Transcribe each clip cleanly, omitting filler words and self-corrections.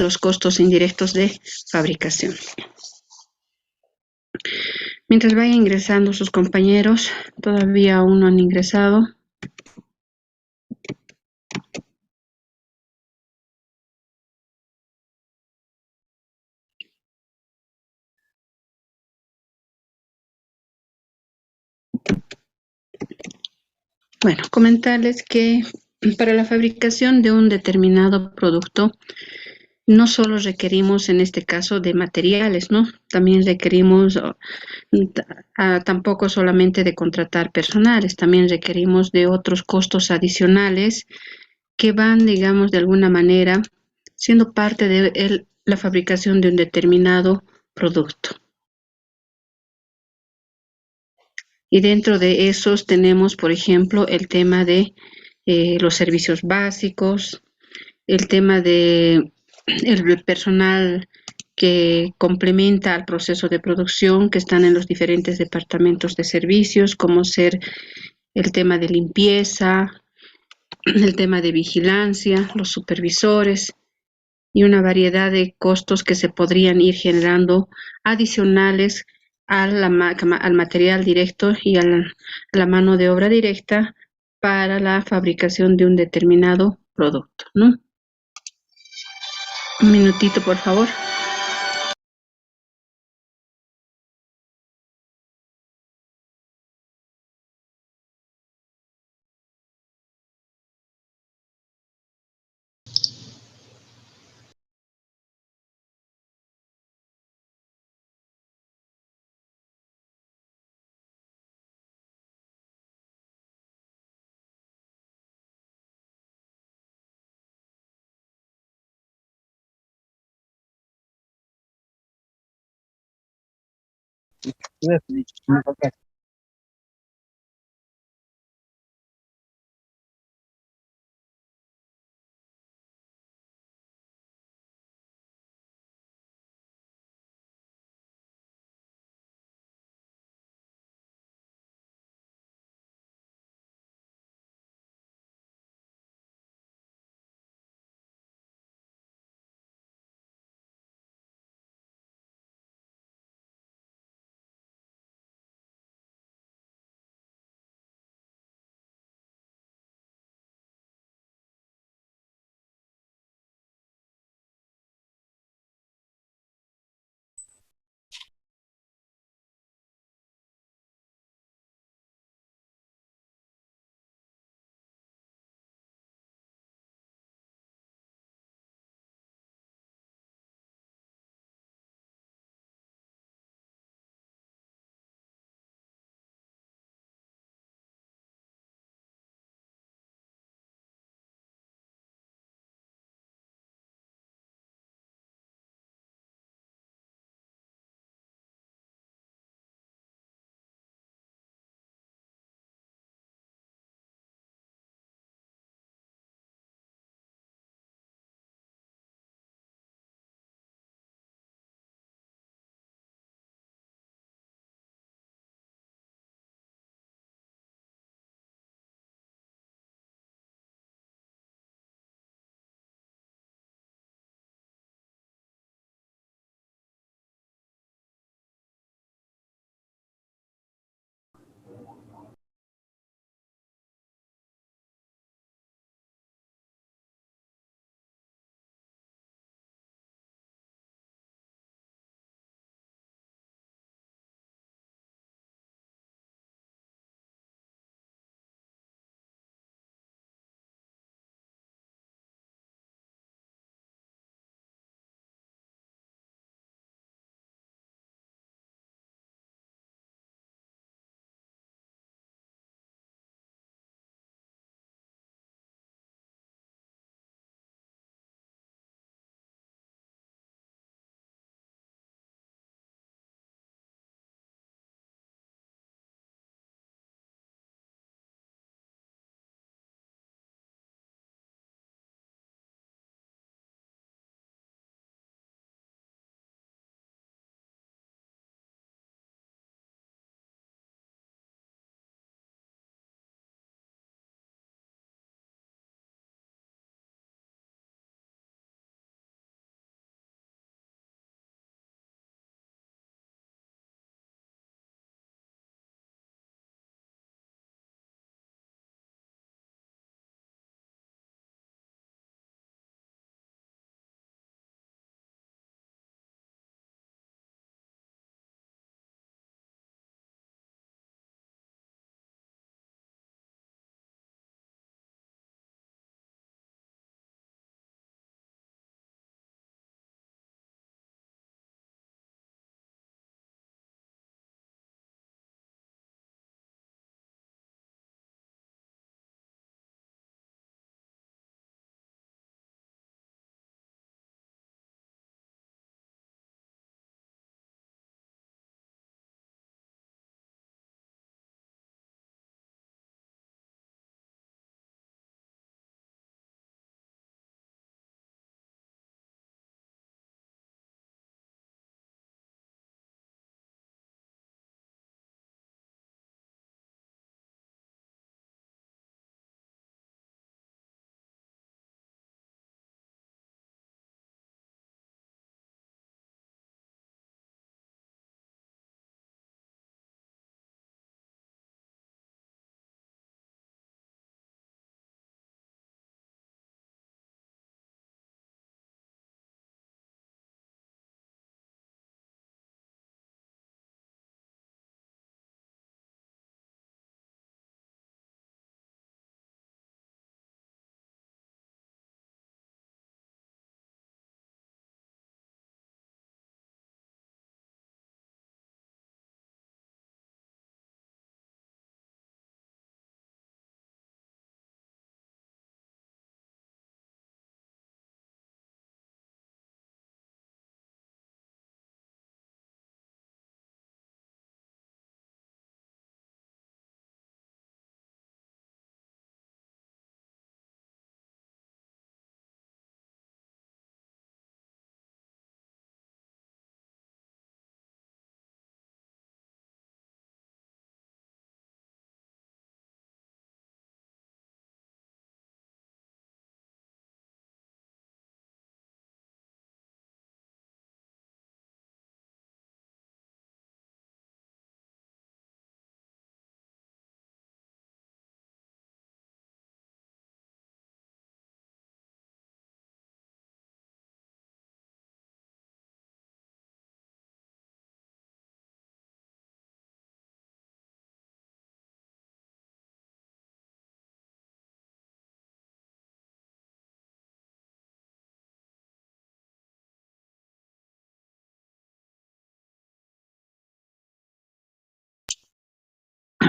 los costos indirectos de fabricación. Mientras vayan ingresando sus compañeros, todavía aún no han ingresado. Bueno, comentarles que para la fabricación de un determinado producto, no solo requerimos en este caso de materiales, ¿no? También requerimos tampoco solamente de contratar personales, también requerimos de otros costos adicionales que van, digamos, de alguna manera siendo parte de la fabricación de un determinado producto. Y dentro de esos tenemos, por ejemplo, el tema de los servicios básicos, el tema de el personal que complementa al proceso de producción, que están en los diferentes departamentos de servicios, como ser el tema de limpieza, el tema de vigilancia, los supervisores y una variedad de costos que se podrían ir generando adicionales al material directo y a la mano de obra directa para la fabricación de un determinado producto, ¿no? Un minutito, por favor.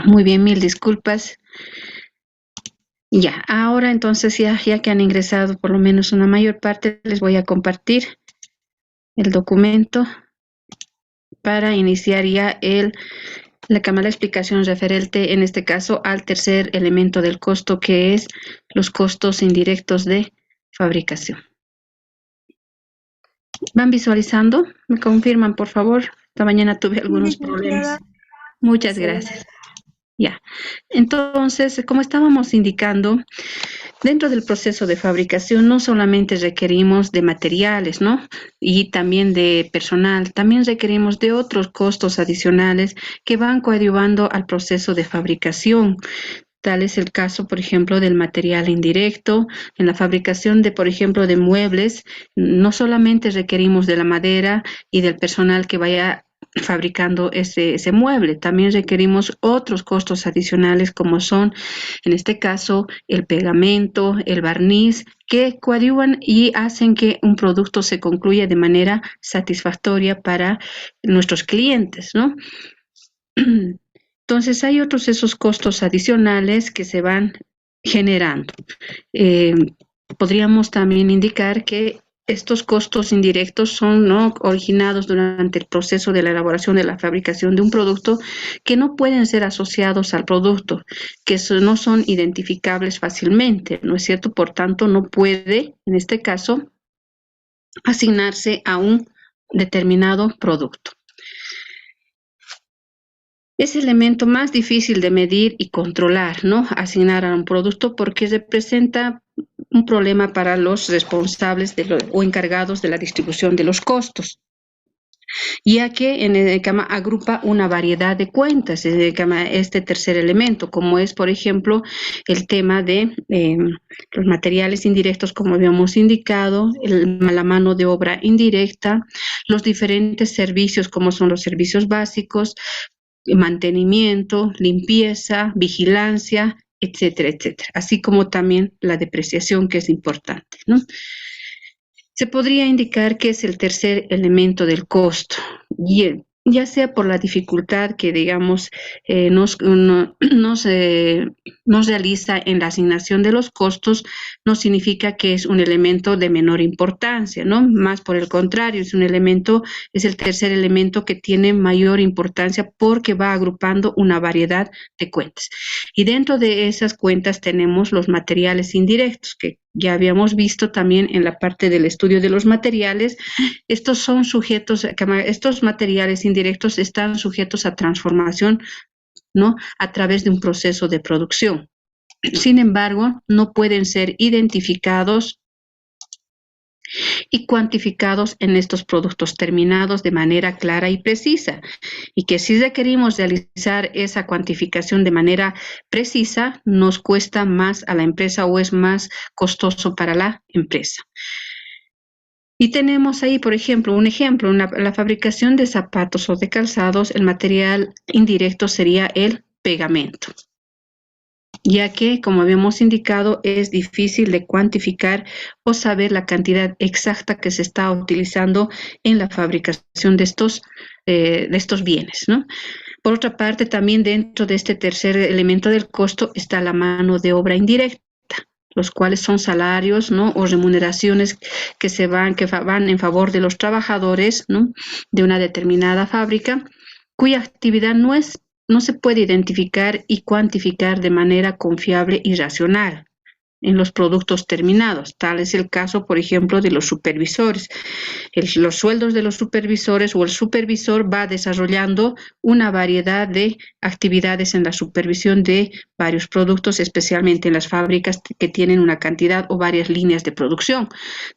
Muy bien, mil disculpas. Ya, ahora entonces ya que han ingresado por lo menos una mayor parte, les voy a compartir el documento para iniciar ya la explicación referente, en este caso, al tercer elemento del costo, que es los costos indirectos de fabricación. ¿Van visualizando? ¿Me confirman, por favor? Esta mañana tuve algunos problemas. Muchas gracias. Ya. Entonces, como estábamos indicando, dentro del proceso de fabricación no solamente requerimos de materiales, ¿no? Y también de personal, también requerimos de otros costos adicionales que van coadyuvando al proceso de fabricación. Tal es el caso, por ejemplo, del material indirecto. En la fabricación de, por ejemplo, de muebles, no solamente requerimos de la madera y del personal que vaya fabricando ese mueble, también requerimos otros costos adicionales como son, en este caso, el pegamento, el barniz, que coadyuvan y hacen que un producto se concluya de manera satisfactoria para nuestros clientes, ¿no? Entonces, hay otros esos costos adicionales que se van generando. Podríamos también indicar que estos costos indirectos son, ¿no?, originados durante el proceso de la elaboración de la fabricación de un producto, que no pueden ser asociados al producto, que no son identificables fácilmente, ¿no es cierto? Por tanto, no puede, en este caso, asignarse a un determinado producto. Es el elemento más difícil de medir y controlar, ¿no? Asignar a un producto, porque representa un problema para los responsables o encargados de la distribución de los costos, ya que en el cama agrupa una variedad de cuentas, en el cama este tercer elemento, como es, por ejemplo, el tema de los materiales indirectos, como habíamos indicado, la mano de obra indirecta, los diferentes servicios, como son los servicios básicos, mantenimiento, limpieza, vigilancia, etcétera, etcétera, así como también la depreciación, que es importante, ¿no? Se podría indicar que es el tercer elemento del costo, y ya sea por la dificultad que, digamos, nos realiza en la asignación de los costos, no significa que es un elemento de menor importancia, ¿no? Más por el contrario, es el tercer elemento que tiene mayor importancia porque va agrupando una variedad de cuentas. Y dentro de esas cuentas tenemos los materiales indirectos, que ya habíamos visto también en la parte del estudio de los materiales. Estos materiales indirectos están sujetos a transformación, ¿no?, a través de un proceso de producción. Sin embargo, no pueden ser identificados y cuantificados en estos productos terminados de manera clara y precisa, y que si requerimos realizar esa cuantificación de manera precisa, nos cuesta más a la empresa o es más costoso para la empresa. Y tenemos ahí, por ejemplo, en la fabricación de zapatos o de calzados, el material indirecto sería el pegamento, ya que, como habíamos indicado, es difícil de cuantificar o saber la cantidad exacta que se está utilizando en la fabricación de estos bienes, ¿no? Por otra parte, también dentro de este tercer elemento del costo está la mano de obra indirecta, los cuales son salarios, ¿no?, o remuneraciones que van en favor de los trabajadores, ¿no?, de una determinada fábrica, cuya actividad no se puede identificar y cuantificar de manera confiable y racional en los productos terminados. Tal es el caso, por ejemplo, de los supervisores. Los sueldos de los supervisores, o el supervisor va desarrollando una variedad de actividades en la supervisión de varios productos, especialmente en las fábricas que tienen una cantidad o varias líneas de producción.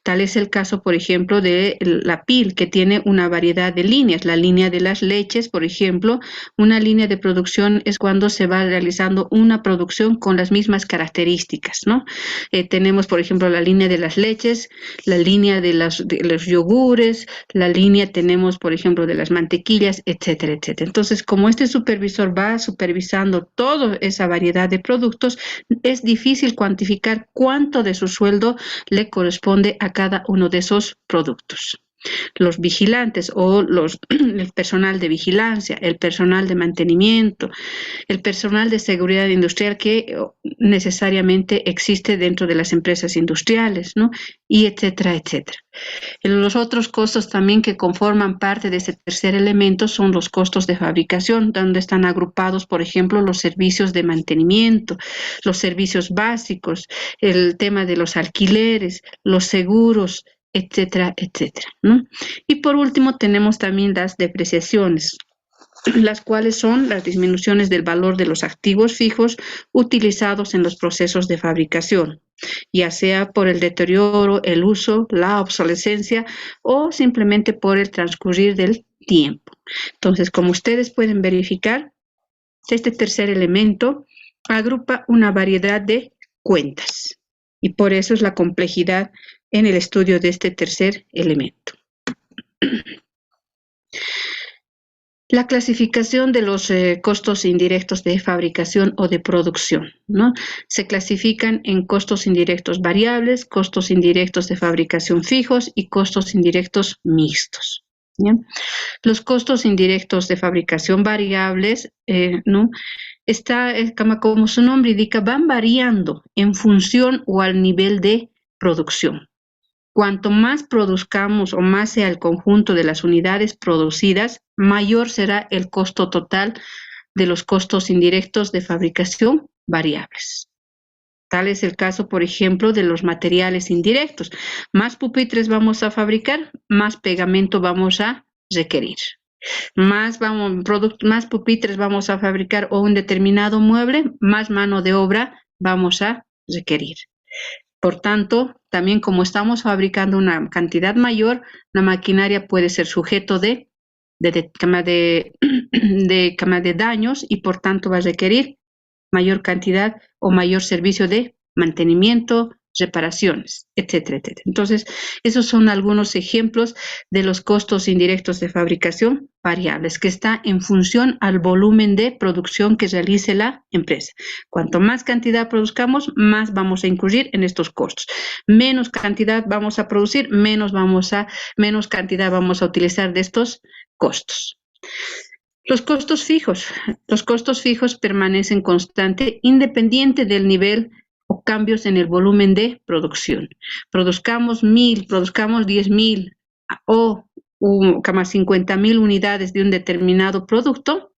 Tal es el caso, por ejemplo, de la PIL, que tiene una variedad de líneas. La línea de las leches, por ejemplo, una línea de producción es cuando se va realizando una producción con las mismas características, ¿no? Tenemos, por ejemplo, la línea de las leches, la línea de los yogures, la línea tenemos, por ejemplo, de las mantequillas, etcétera, etcétera. Entonces, como este supervisor va supervisando toda esa variedad de productos, es difícil cuantificar cuánto de su sueldo le corresponde a cada uno de esos productos. los vigilantes o el personal de vigilancia, el personal de mantenimiento, el personal de seguridad industrial que necesariamente existe dentro de las empresas industriales, ¿no? Y etcétera, etcétera. Los otros costos también que conforman parte de ese tercer elemento son los costos de fabricación, donde están agrupados, por ejemplo, los servicios de mantenimiento, los servicios básicos, el tema de los alquileres, los seguros, etcétera, etcétera, ¿no? Y por último tenemos también las depreciaciones, las cuales son las disminuciones del valor de los activos fijos utilizados en los procesos de fabricación, ya sea por el deterioro, el uso, la obsolescencia o simplemente por el transcurrir del tiempo. Entonces, como ustedes pueden verificar, este tercer elemento agrupa una variedad de cuentas y por eso es la complejidad en el estudio de este tercer elemento. La clasificación de los costos indirectos de fabricación o de producción, ¿no? Se clasifican en costos indirectos variables, costos indirectos de fabricación fijos y costos indirectos mixtos. ¿Bien? Los costos indirectos de fabricación variables, ¿no? Como su nombre indica, van variando en función o al nivel de producción. Cuanto más produzcamos o más sea el conjunto de las unidades producidas, mayor será el costo total de los costos indirectos de fabricación variables. Tal es el caso, por ejemplo, de los materiales indirectos. Más pupitres vamos a fabricar, más pegamento vamos a requerir. Más pupitres vamos a fabricar o un determinado mueble, más mano de obra vamos a requerir. Por tanto, también como estamos fabricando una cantidad mayor, la maquinaria puede ser sujeto de daños y por tanto va a requerir mayor cantidad o mayor servicio de mantenimiento, reparaciones, etcétera, etcétera. Entonces, esos son algunos ejemplos de los costos indirectos de fabricación variables, que está en función al volumen de producción que realice la empresa. Cuanto más cantidad produzcamos, más vamos a incurrir en estos costos. Menos cantidad vamos a producir, menos cantidad vamos a utilizar de estos costos. Los costos fijos permanecen constantes independiente del nivel o cambios en el volumen de producción. Produzcamos 1,000, produzcamos 10,000 o 50,000 unidades de un determinado producto,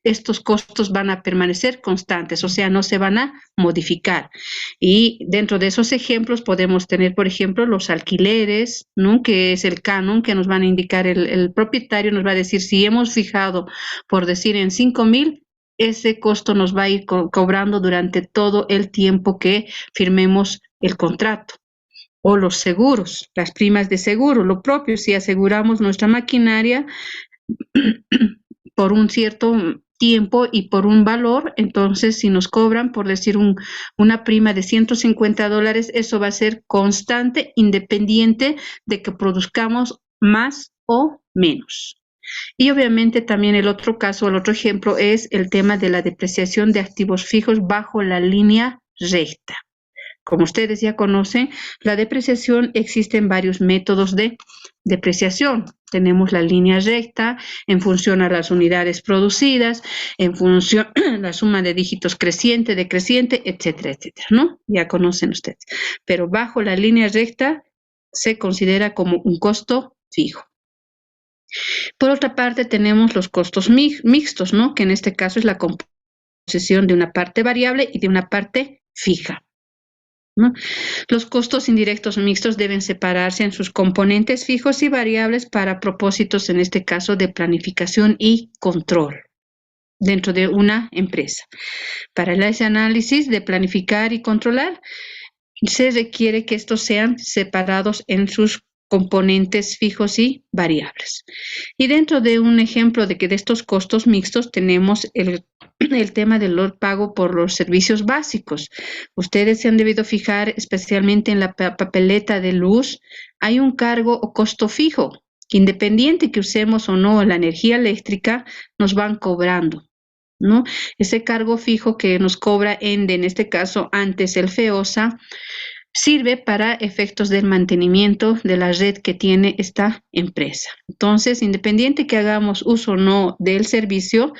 estos costos van a permanecer constantes, o sea, no se van a modificar. Y dentro de esos ejemplos podemos tener, por ejemplo, los alquileres, ¿no? Que es el canon que nos van a indicar el propietario, nos va a decir si hemos fijado, por decir, en 5,000, ese costo nos va a ir cobrando durante todo el tiempo que firmemos el contrato. O los seguros, las primas de seguro, lo propio, si aseguramos nuestra maquinaria por un cierto tiempo y por un valor, entonces si nos cobran, por decir, una prima de $150, eso va a ser constante, independiente de que produzcamos más o menos. Y obviamente también el otro ejemplo es el tema de la depreciación de activos fijos bajo la línea recta. Como ustedes ya conocen, la depreciación existe en varios métodos de depreciación. Tenemos la línea recta en función a las unidades producidas, en función a la suma de dígitos creciente, decreciente, etcétera, etcétera, ¿no? Ya conocen ustedes. Pero bajo la línea recta se considera como un costo fijo. Por otra parte, tenemos los costos mixtos, ¿no? Que en este caso es la composición de una parte variable y de una parte fija, ¿no? Los costos indirectos mixtos deben separarse en sus componentes fijos y variables para propósitos, en este caso, de planificación y control dentro de una empresa. Para ese análisis de planificar y controlar, se requiere que estos sean separados en sus componentes fijos y variables. Y dentro de un ejemplo de estos costos mixtos tenemos el tema del pago por los servicios básicos. Ustedes se han debido fijar especialmente en la papeleta de luz, hay un cargo o costo fijo, que independiente que usemos o no la energía eléctrica, nos van cobrando, ¿no? Ese cargo fijo que nos cobra ENDE, en este caso antes el FEOSA, sirve para efectos del mantenimiento de la red que tiene esta empresa. Entonces, independiente que hagamos uso o no del servicio,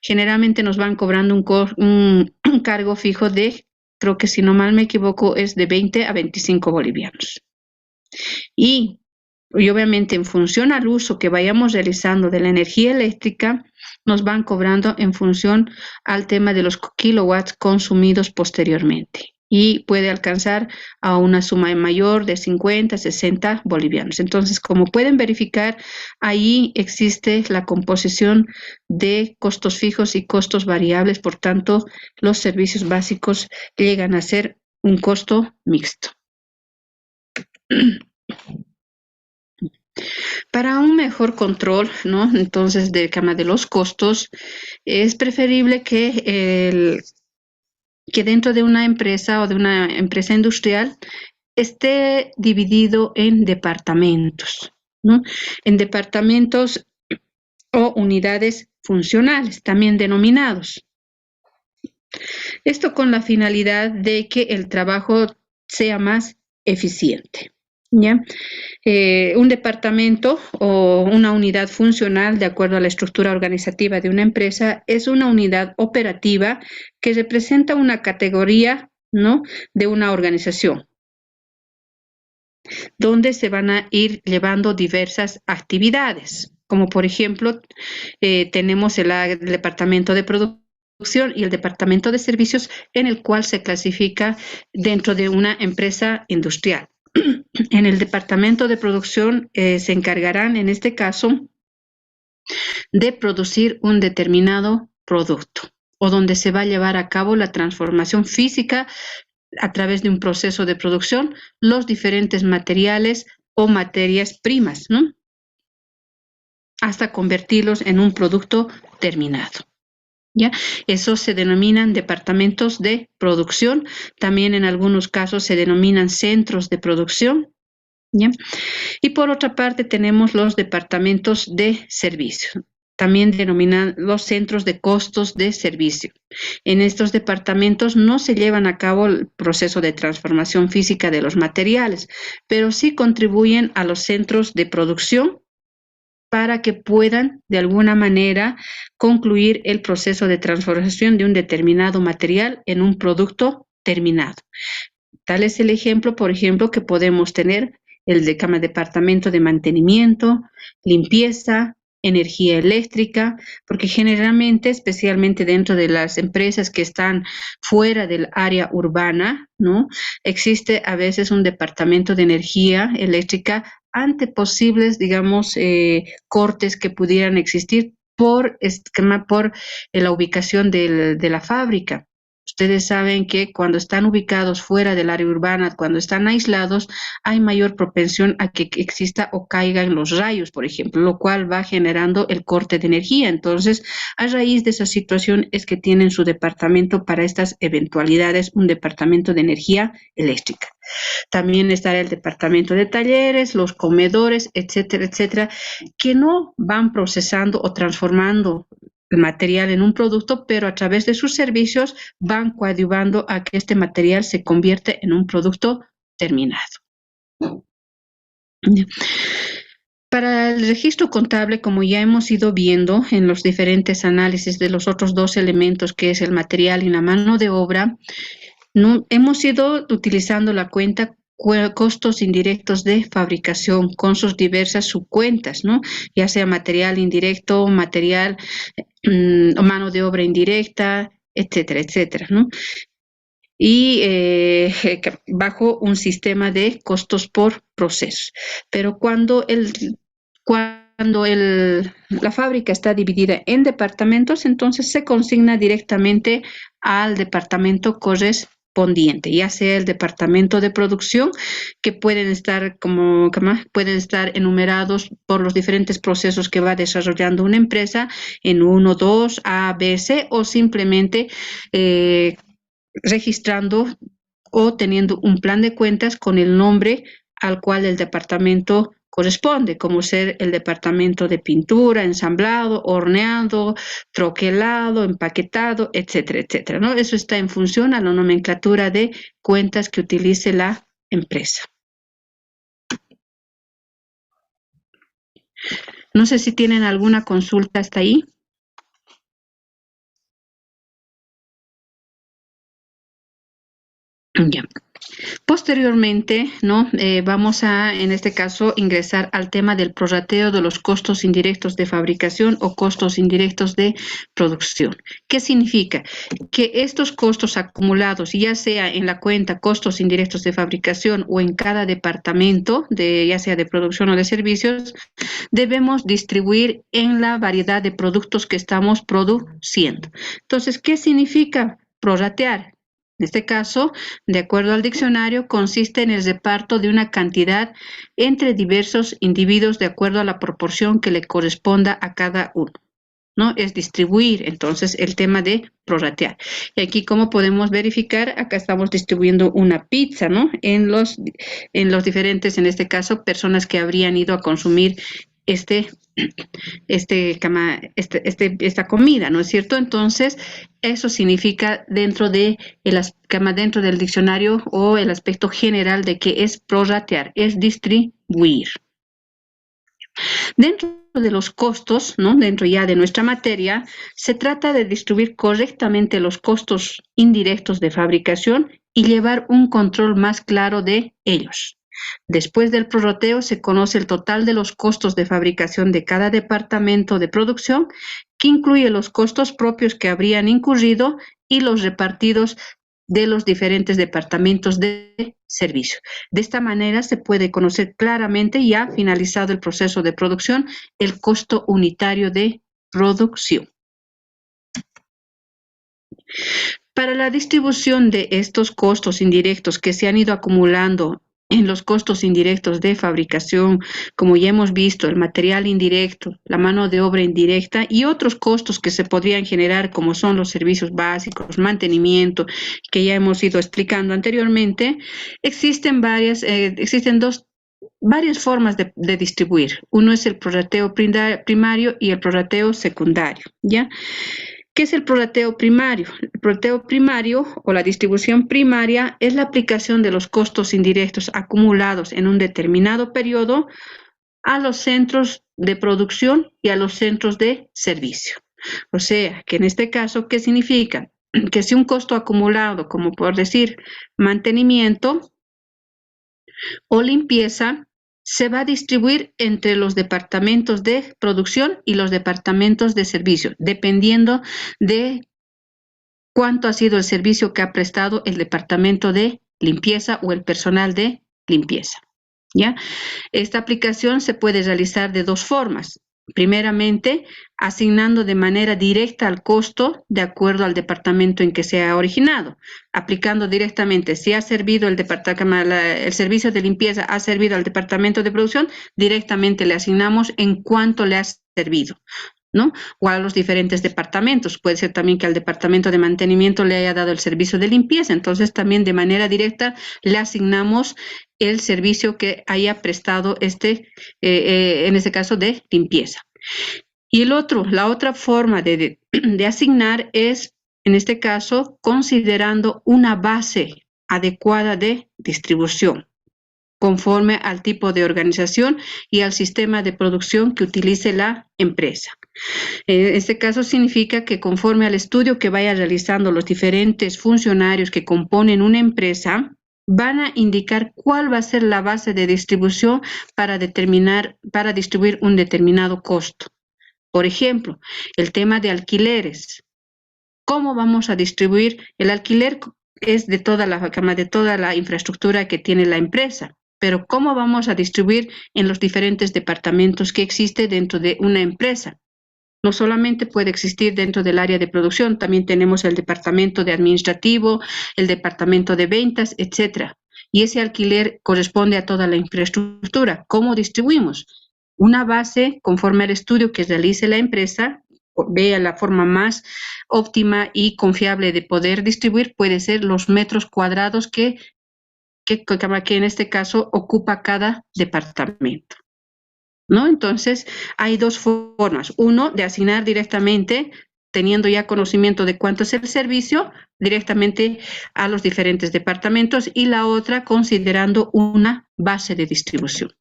generalmente nos van cobrando un cargo fijo de, creo que si no mal me equivoco, es de 20 a 25 bolivianos. Y obviamente en función al uso que vayamos realizando de la energía eléctrica, nos van cobrando en función al tema de los kilowatts consumidos posteriormente. Y puede alcanzar a una suma mayor de 50, 60 bolivianos. Entonces, como pueden verificar, ahí existe la composición de costos fijos y costos variables. Por tanto, los servicios básicos llegan a ser un costo mixto. Para un mejor control, ¿no? Entonces, de los costos, es preferible que dentro de una empresa o de una empresa industrial esté dividido en departamentos, ¿no? En departamentos o unidades funcionales, también denominados. Esto con la finalidad de que el trabajo sea más eficiente, ¿ya? Un departamento o una unidad funcional, de acuerdo a la estructura organizativa de una empresa, es una unidad operativa que representa una categoría, ¿no?, de una organización, donde se van a ir llevando diversas actividades, como por ejemplo, tenemos el departamento de producción y el departamento de servicios, en el cual se clasifica dentro de una empresa industrial. En el departamento de producción se encargarán, en este caso, de producir un determinado producto, o donde se va a llevar a cabo la transformación física a través de un proceso de producción, los diferentes materiales o materias primas, ¿no?, hasta convertirlos en un producto terminado, ¿ya? Esos se denominan departamentos de producción. También en algunos casos se denominan centros de producción, ¿ya? Y por otra parte tenemos los departamentos de servicio, también denominan los centros de costos de servicio. En estos departamentos no se llevan a cabo el proceso de transformación física de los materiales, pero sí contribuyen a los centros de producción para que puedan de alguna manera concluir el proceso de transformación de un determinado material en un producto terminado. Tal es el ejemplo, por ejemplo, que podemos tener el departamento de mantenimiento, limpieza, energía eléctrica, porque generalmente, especialmente dentro de las empresas que están fuera del área urbana, ¿no?, existe a veces un departamento de energía eléctrica ante posibles, digamos, cortes que pudieran existir por la ubicación de la fábrica. Ustedes saben que cuando están ubicados fuera del área urbana, cuando están aislados, hay mayor propensión a que exista o caigan los rayos, por ejemplo, lo cual va generando el corte de energía. Entonces, a raíz de esa situación es que tienen su departamento para estas eventualidades, un departamento de energía eléctrica. También estará el departamento de talleres, los comedores, etcétera, etcétera, que no van procesando o transformando el material en un producto, pero a través de sus servicios van coadyuvando a que este material se convierte en un producto terminado. Para el registro contable, como ya hemos ido viendo en los diferentes análisis de los otros dos elementos, que es el material y la mano de obra, no, hemos ido utilizando la cuenta costos indirectos de fabricación con sus diversas subcuentas, ¿no?, ya sea material indirecto, material o mano de obra indirecta, etcétera, etcétera, ¿no? Y bajo un sistema de costos por proceso. Pero cuando la fábrica está dividida en departamentos, entonces se consigna directamente al departamento correspondiente, ya sea el departamento de producción, que pueden estar enumerados por los diferentes procesos que va desarrollando una empresa en 1, 2, A, B, C, o simplemente registrando o teniendo un plan de cuentas con el nombre al cual el departamento corresponde, como ser el departamento de pintura, ensamblado, horneado, troquelado, empaquetado, etcétera, etcétera, ¿no? Eso está en función a la nomenclatura de cuentas que utilice la empresa. No sé si tienen alguna consulta hasta ahí. Ya. Posteriormente, ¿no? Vamos a, en este caso, ingresar al tema del prorrateo de los costos indirectos de fabricación o costos indirectos de producción. ¿Qué significa? Que estos costos acumulados, ya sea en la cuenta costos indirectos de fabricación o en cada departamento, ya sea de producción o de servicios, debemos distribuir en la variedad de productos que estamos produciendo. Entonces, ¿qué significa prorratear? En este caso, de acuerdo al diccionario, consiste en el reparto de una cantidad entre diversos individuos de acuerdo a la proporción que le corresponda a cada uno, ¿no? Es distribuir, entonces, el tema de prorratear. Y aquí, como podemos verificar, acá estamos distribuyendo una pizza, ¿no? En los diferentes, en este caso, personas que habrían ido a consumir esta comida, ¿no es cierto? Entonces, eso significa dentro dentro del diccionario o el aspecto general de que es prorratear, es distribuir. Dentro de los costos, ¿no? Dentro ya de nuestra materia, se trata de distribuir correctamente los costos indirectos de fabricación y llevar un control más claro de ellos. Después del prorrateo se conoce el total de los costos de fabricación de cada departamento de producción, que incluye los costos propios que habrían incurrido y los repartidos de los diferentes departamentos de servicio. De esta manera se puede conocer claramente, ya finalizado el proceso de producción, el costo unitario de producción. Para la distribución de estos costos indirectos que se han ido acumulando en los costos indirectos de fabricación, como ya hemos visto, el material indirecto, la mano de obra indirecta y otros costos que se podrían generar, como son los servicios básicos, mantenimiento, que ya hemos ido explicando anteriormente, existen varias formas de distribuir. Uno es el prorrateo primario y el prorrateo secundario, ¿ya? ¿Qué es el prorrateo primario? El prorrateo primario o la distribución primaria es la aplicación de los costos indirectos acumulados en un determinado periodo a los centros de producción y a los centros de servicio. O sea, que en este caso, ¿qué significa? Que si un costo acumulado, como por decir mantenimiento o limpieza, se va a distribuir entre los departamentos de producción y los departamentos de servicio, dependiendo de cuánto ha sido el servicio que ha prestado el departamento de limpieza o el personal de limpieza, ¿ya? Esta aplicación se puede realizar de dos formas. Primeramente, asignando de manera directa al costo de acuerdo al departamento en que se ha originado, aplicando directamente. Si ha servido el servicio de limpieza ha servido al departamento de producción, directamente le asignamos en cuánto le ha servido, ¿no? O a los diferentes departamentos. Puede ser también que al departamento de mantenimiento le haya dado el servicio de limpieza, entonces también de manera directa le asignamos el servicio que haya prestado en este caso de limpieza. Y la otra forma de asignar es, en este caso, considerando una base adecuada de distribución, conforme al tipo de organización y al sistema de producción que utilice la empresa. En este caso significa que conforme al estudio que vaya realizando los diferentes funcionarios que componen una empresa, van a indicar cuál va a ser la base de distribución para distribuir un determinado costo. Por ejemplo, el tema de alquileres. ¿Cómo vamos a distribuir? El alquiler es de toda la infraestructura que tiene la empresa, pero ¿cómo vamos a distribuir en los diferentes departamentos que existe dentro de una empresa? No solamente puede existir dentro del área de producción, también tenemos el departamento de administrativo, el departamento de ventas, etcétera. Y ese alquiler corresponde a toda la infraestructura. ¿Cómo distribuimos? Una base, conforme al estudio que realice la empresa, vea la forma más óptima y confiable de poder distribuir, puede ser los metros cuadrados que en este caso ocupa cada departamento, ¿no? Entonces, hay dos formas. Uno, de asignar directamente teniendo ya conocimiento de cuánto es el servicio, directamente a los diferentes departamentos, y la otra considerando una base de distribución.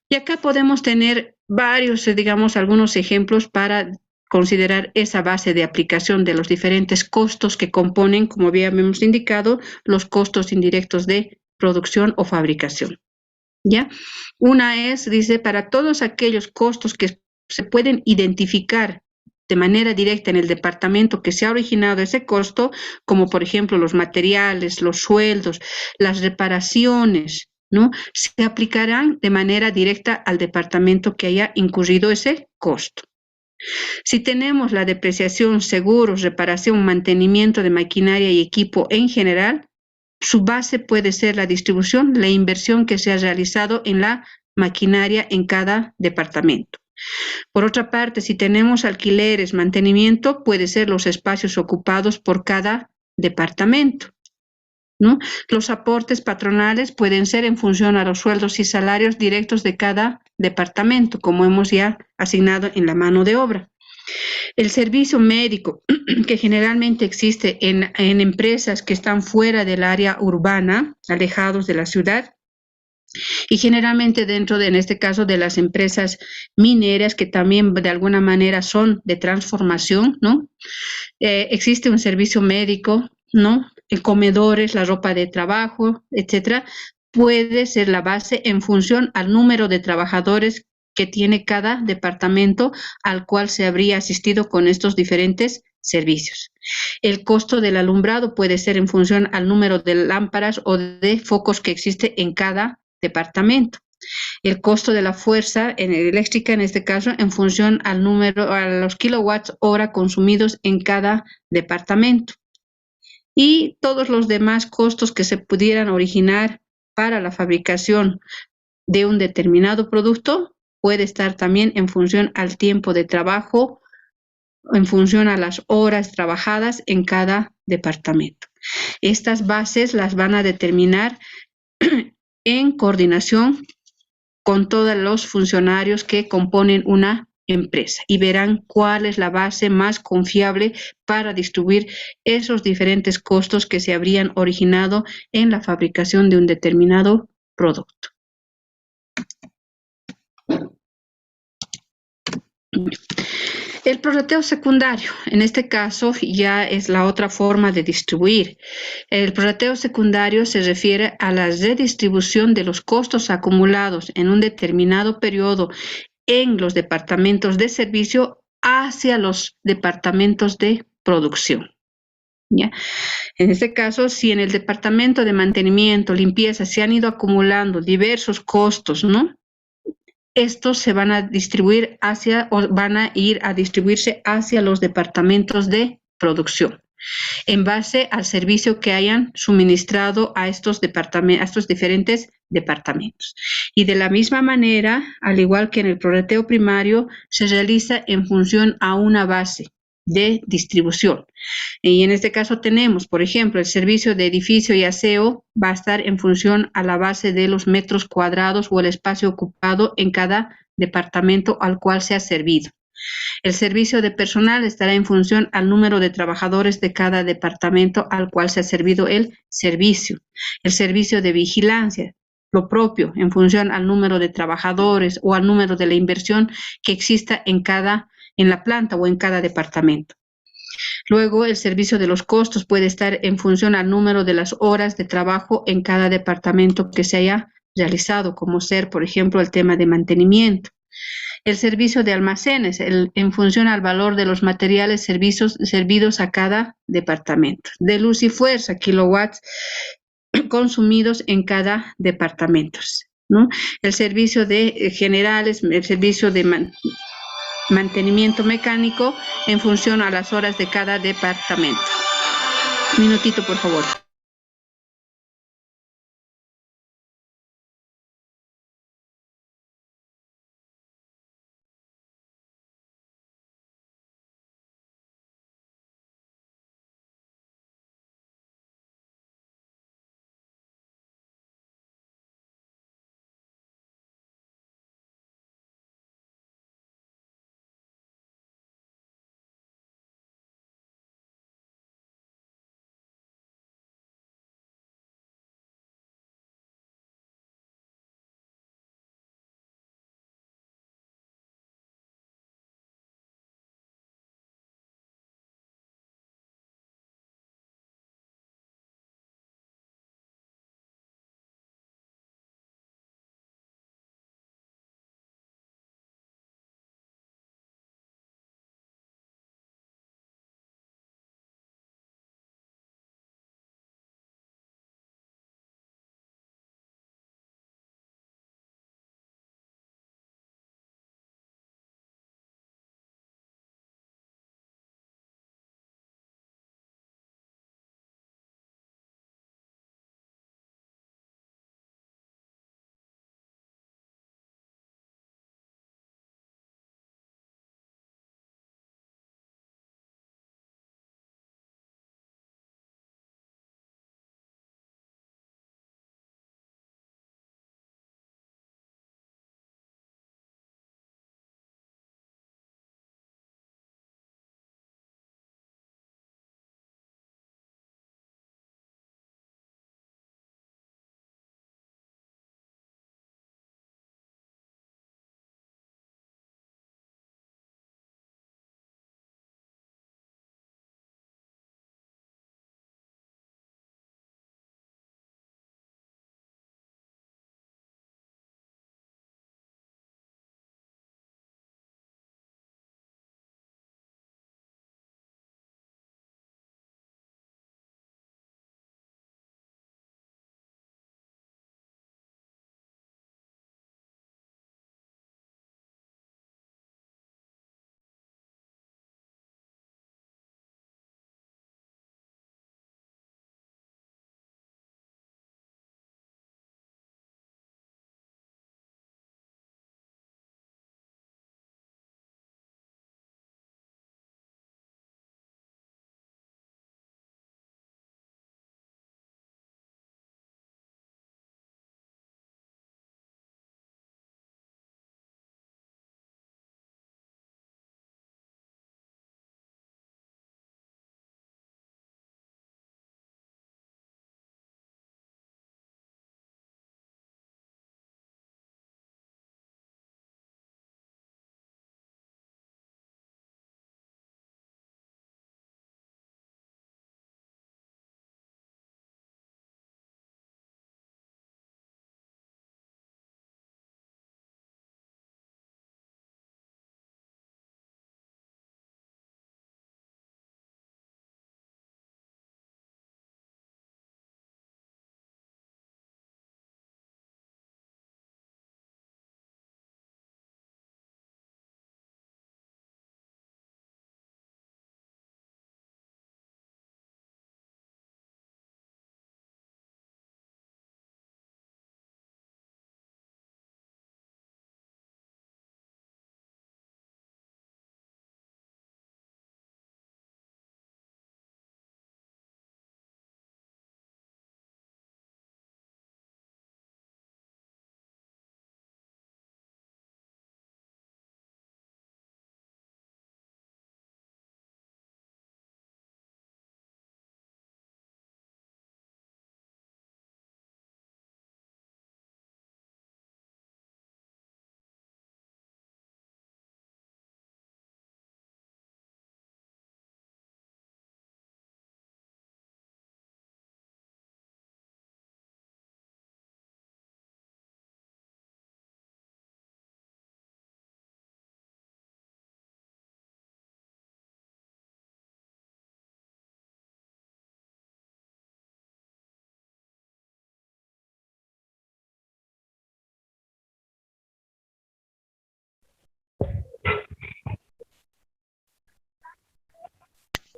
Y acá podemos tener varios, digamos, algunos ejemplos para considerar esa base de aplicación de los diferentes costos que componen, como habíamos indicado, los costos indirectos de producción o fabricación. ¿Ya? Una es, dice, para todos aquellos costos que se pueden identificar de manera directa en el departamento que se ha originado ese costo, como por ejemplo los materiales, los sueldos, las reparaciones, ¿no? Se aplicarán de manera directa al departamento que haya incurrido ese costo. Si tenemos la depreciación, seguros, reparación, mantenimiento de maquinaria y equipo en general, su base puede ser la distribución, la inversión que se ha realizado en la maquinaria en cada departamento. Por otra parte, si tenemos alquileres, mantenimiento, puede ser los espacios ocupados por cada departamento, ¿no? Los aportes patronales pueden ser en función a los sueldos y salarios directos de cada departamento, como hemos ya asignado en la mano de obra. El servicio médico, que generalmente existe en empresas que están fuera del área urbana, alejados de la ciudad, y generalmente dentro de, en este caso, de las empresas mineras, que también de alguna manera son de transformación, ¿no? Existe un servicio médico, ¿no? El comedores, la ropa de trabajo, etcétera, puede ser la base en función al número de trabajadores que tiene cada departamento al cual se habría asistido con estos diferentes servicios. El costo del alumbrado puede ser en función al número de lámparas o de focos que existe en cada departamento. El costo de la fuerza eléctrica, en este caso, en función al número, a los kilowatts hora consumidos en cada departamento. Y todos los demás costos que se pudieran originar para la fabricación de un determinado producto puede estar también en función al tiempo de trabajo, en función a las horas trabajadas en cada departamento. Estas bases las van a determinar en coordinación con todos los funcionarios que componen una empresa y verán cuál es la base más confiable para distribuir esos diferentes costos que se habrían originado en la fabricación de un determinado producto. El prorrateo secundario, en este caso, ya es la otra forma de distribuir. El prorrateo secundario se refiere a la redistribución de los costos acumulados en un determinado periodo en los departamentos de servicio hacia los departamentos de producción. ¿Ya? En este caso, si en el departamento de mantenimiento, limpieza, se han ido acumulando diversos costos, ¿no? Estos se van a distribuir hacia, o van a ir a distribuirse hacia los departamentos de producción, en base al servicio que hayan suministrado a estos departamentos, a estos diferentes departamentos. Y de la misma manera, al igual que en el prorrateo primario, se realiza en función a una base de distribución. Y en este caso tenemos, por ejemplo, el servicio de edificio y aseo va a estar en función a la base de los metros cuadrados o el espacio ocupado en cada departamento al cual se ha servido. El servicio de personal estará en función al número de trabajadores de cada departamento al cual se ha servido el servicio. El servicio de vigilancia, lo propio, en función al número de trabajadores o al número de la inversión que exista en la planta o en cada departamento. Luego, el servicio de los costos puede estar en función al número de las horas de trabajo en cada departamento que se haya realizado, como ser, por ejemplo, el tema de mantenimiento. El servicio de almacenes, en función al valor de los materiales servidos a cada departamento. De luz y fuerza, kilowatts consumidos en cada departamento, ¿no? El servicio de generales, el servicio de mantenimiento mecánico en función a las horas de cada departamento. Un minutito, por favor.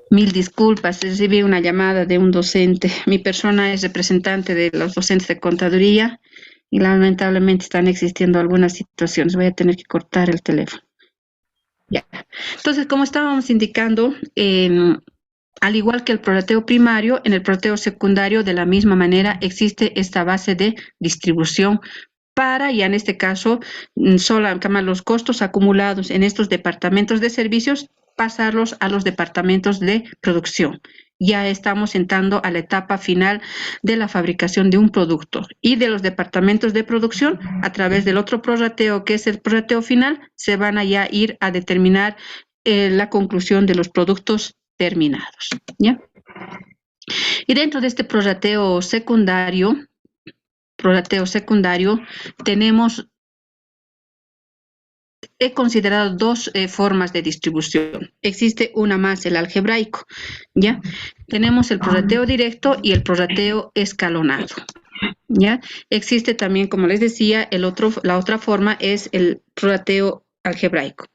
Mil disculpas, recibí una llamada de un docente. Mi persona es representante de los docentes de contaduría y lamentablemente están existiendo algunas situaciones. Voy a tener que cortar el teléfono. Ya. Entonces, como estábamos indicando, al igual que el prorrateo primario, en el prorrateo secundario de la misma manera existe esta base de distribución para, ya en este caso, solo los costos acumulados en estos departamentos de servicios, pasarlos a los departamentos de producción. Ya estamos entrando a la etapa final de la fabricación de un producto y de los departamentos de producción, a través del otro prorrateo, que es el prorrateo final, se van a ya ir a determinar la conclusión de los productos terminados. ¿Ya? Y dentro de este prorrateo secundario, tenemos, he considerado dos formas de distribución. Existe una más, el algebraico, ¿ya? Tenemos el prorrateo directo y el prorrateo escalonado, ¿ya? Existe también, como les decía, la otra forma es el prorrateo algebraico.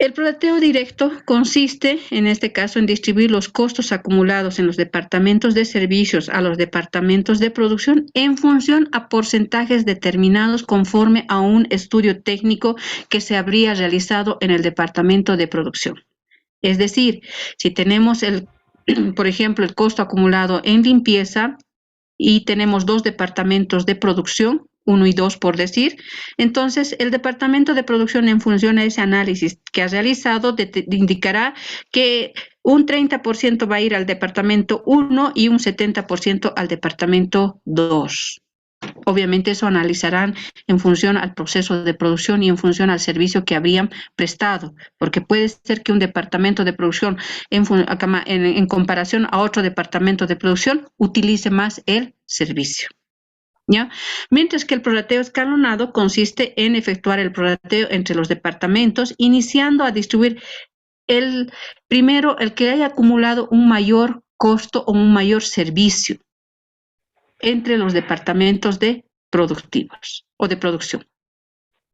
El prorrateo directo consiste, en este caso, en distribuir los costos acumulados en los departamentos de servicios a los departamentos de producción en función a porcentajes determinados conforme a un estudio técnico que se habría realizado en el departamento de producción. Es decir, si tenemos por ejemplo, el costo acumulado en limpieza y tenemos dos departamentos de producción, 1 y 2 por decir, entonces el departamento de producción, en función a ese análisis que ha realizado, indicará que un 30% va a ir al departamento 1 y un 70% al departamento 2. Obviamente eso analizarán en función al proceso de producción y en función al servicio que habrían prestado, porque puede ser que un departamento de producción en comparación a otro departamento de producción utilice más el servicio. ¿Ya? Mientras que el prorrateo escalonado consiste en efectuar el prorrateo entre los departamentos, iniciando a distribuir primero el que haya acumulado un mayor costo o un mayor servicio entre los departamentos de productivos o de producción.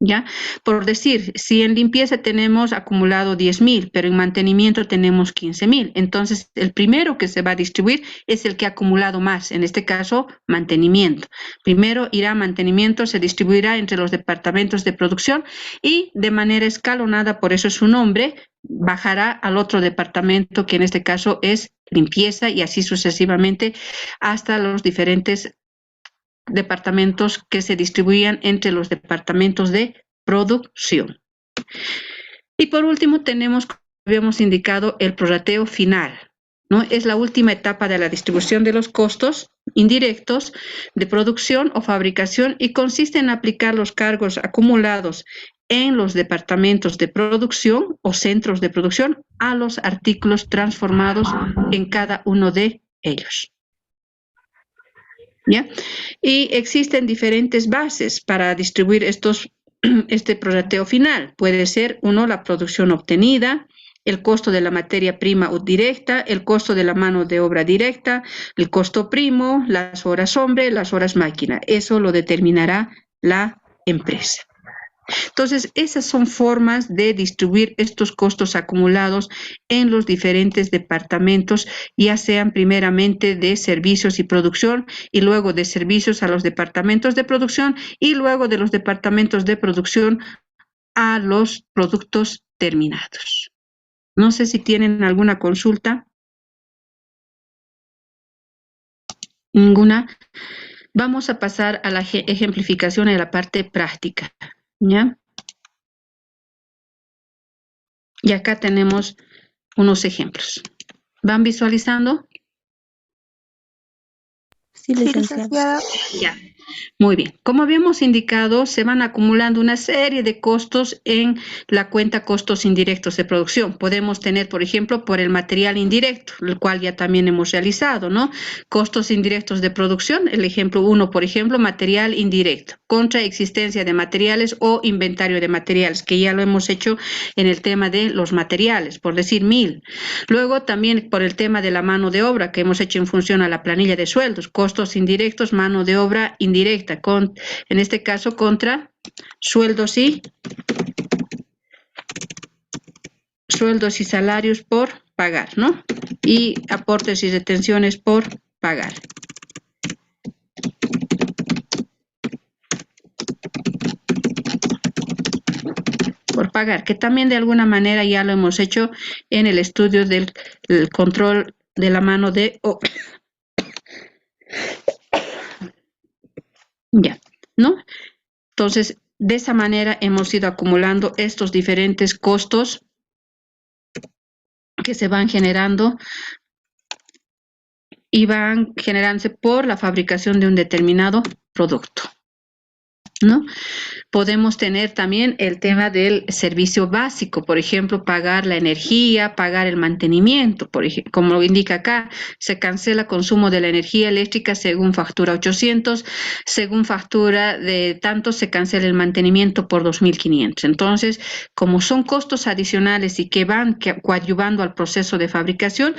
¿Ya? Por decir, si en limpieza tenemos acumulado 10,000, pero en mantenimiento tenemos 15,000, entonces el primero que se va a distribuir es el que ha acumulado más, en este caso, mantenimiento. Primero irá mantenimiento, se distribuirá entre los departamentos de producción y de manera escalonada, por eso es su nombre, bajará al otro departamento, que en este caso es limpieza, y así sucesivamente hasta los diferentes departamentos que se distribuían entre los departamentos de producción. Y por último tenemos, como habíamos indicado, el prorrateo final, ¿no? Es la última etapa de la distribución de los costos indirectos de producción o fabricación y consiste en aplicar los cargos acumulados en los departamentos de producción o centros de producción a los artículos transformados en cada uno de ellos. ¿Ya? Y existen diferentes bases para distribuir este prorrateo final. Puede ser, uno, la producción obtenida, el costo de la materia prima directa, el costo de la mano de obra directa, el costo primo, las horas hombre, las horas máquina. Eso lo determinará la empresa. Entonces, esas son formas de distribuir estos costos acumulados en los diferentes departamentos, ya sean primeramente de servicios y producción, y luego de servicios a los departamentos de producción, y luego de los departamentos de producción a los productos terminados. No sé si tienen alguna consulta. Ninguna. Vamos a pasar a la ejemplificación en la parte práctica, ¿ya? Y acá tenemos unos ejemplos. ¿Van visualizando? Sí, licenciada. Ya. Muy bien. Como habíamos indicado, se van acumulando una serie de costos en la cuenta costos indirectos de producción. Podemos tener, por ejemplo, por el material indirecto, el cual ya también hemos realizado, ¿no? Costos indirectos de producción, el ejemplo 1, por ejemplo, material indirecto, contra existencia de materiales o inventario de materiales, que ya lo hemos hecho en el tema de los materiales, por decir 1,000. Luego también por el tema de la mano de obra, que hemos hecho en función a la planilla de sueldos, costos indirectos, mano de obra indirecta, en este caso contra sueldos y salarios por pagar, ¿no? Y aportes y retenciones por pagar. Por pagar, que también de alguna manera ya lo hemos hecho en el estudio del control de la mano de obra. Ya, ¿no? Entonces, de esa manera hemos ido acumulando estos diferentes costos que se van generando y van generándose por la fabricación de un determinado producto, ¿no? Podemos tener también el tema del servicio básico, por ejemplo, pagar la energía, pagar el mantenimiento, por ejemplo, como lo indica acá, se cancela consumo de la energía eléctrica según factura 800, según factura de tanto se cancela el mantenimiento por 2.500. Entonces, como son costos adicionales y que van coadyuvando al proceso de fabricación,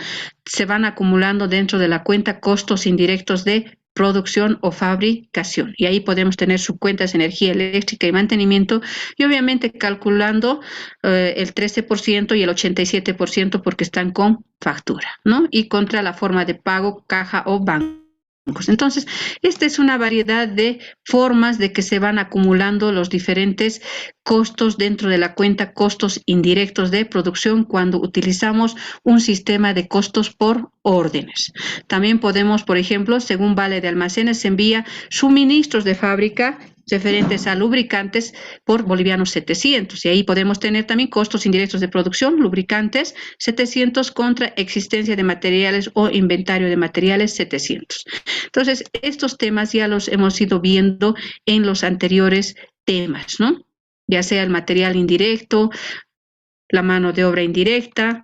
se van acumulando dentro de la cuenta costos indirectos de producción o fabricación. Y ahí podemos tener subcuentas de energía eléctrica y mantenimiento y obviamente calculando el 13% y el 87% porque están con factura, ¿no? Y contra la forma de pago, caja o banco. Entonces, esta es una variedad de formas de que se van acumulando los diferentes costos dentro de la cuenta, costos indirectos de producción cuando utilizamos un sistema de costos por órdenes. También podemos, por ejemplo, según vale de almacenes, se envía suministros de fábrica referentes a lubricantes por bolivianos 700. Y ahí podemos tener también costos indirectos de producción, lubricantes 700 contra existencia de materiales o inventario de materiales 700. Entonces, estos temas ya los hemos ido viendo en los anteriores temas, ¿no? Ya sea el material indirecto, la mano de obra indirecta,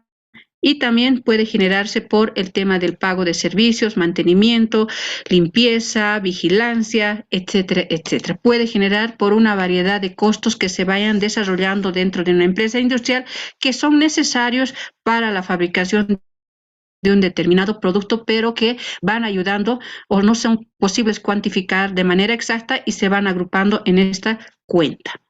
y también puede generarse por el tema del pago de servicios, mantenimiento, limpieza, vigilancia, etcétera, etcétera. Puede generar por una variedad de costos que se vayan desarrollando dentro de una empresa industrial que son necesarios para la fabricación de un determinado producto, pero que van ayudando o no son posibles cuantificar de manera exacta y se van agrupando en esta cuenta.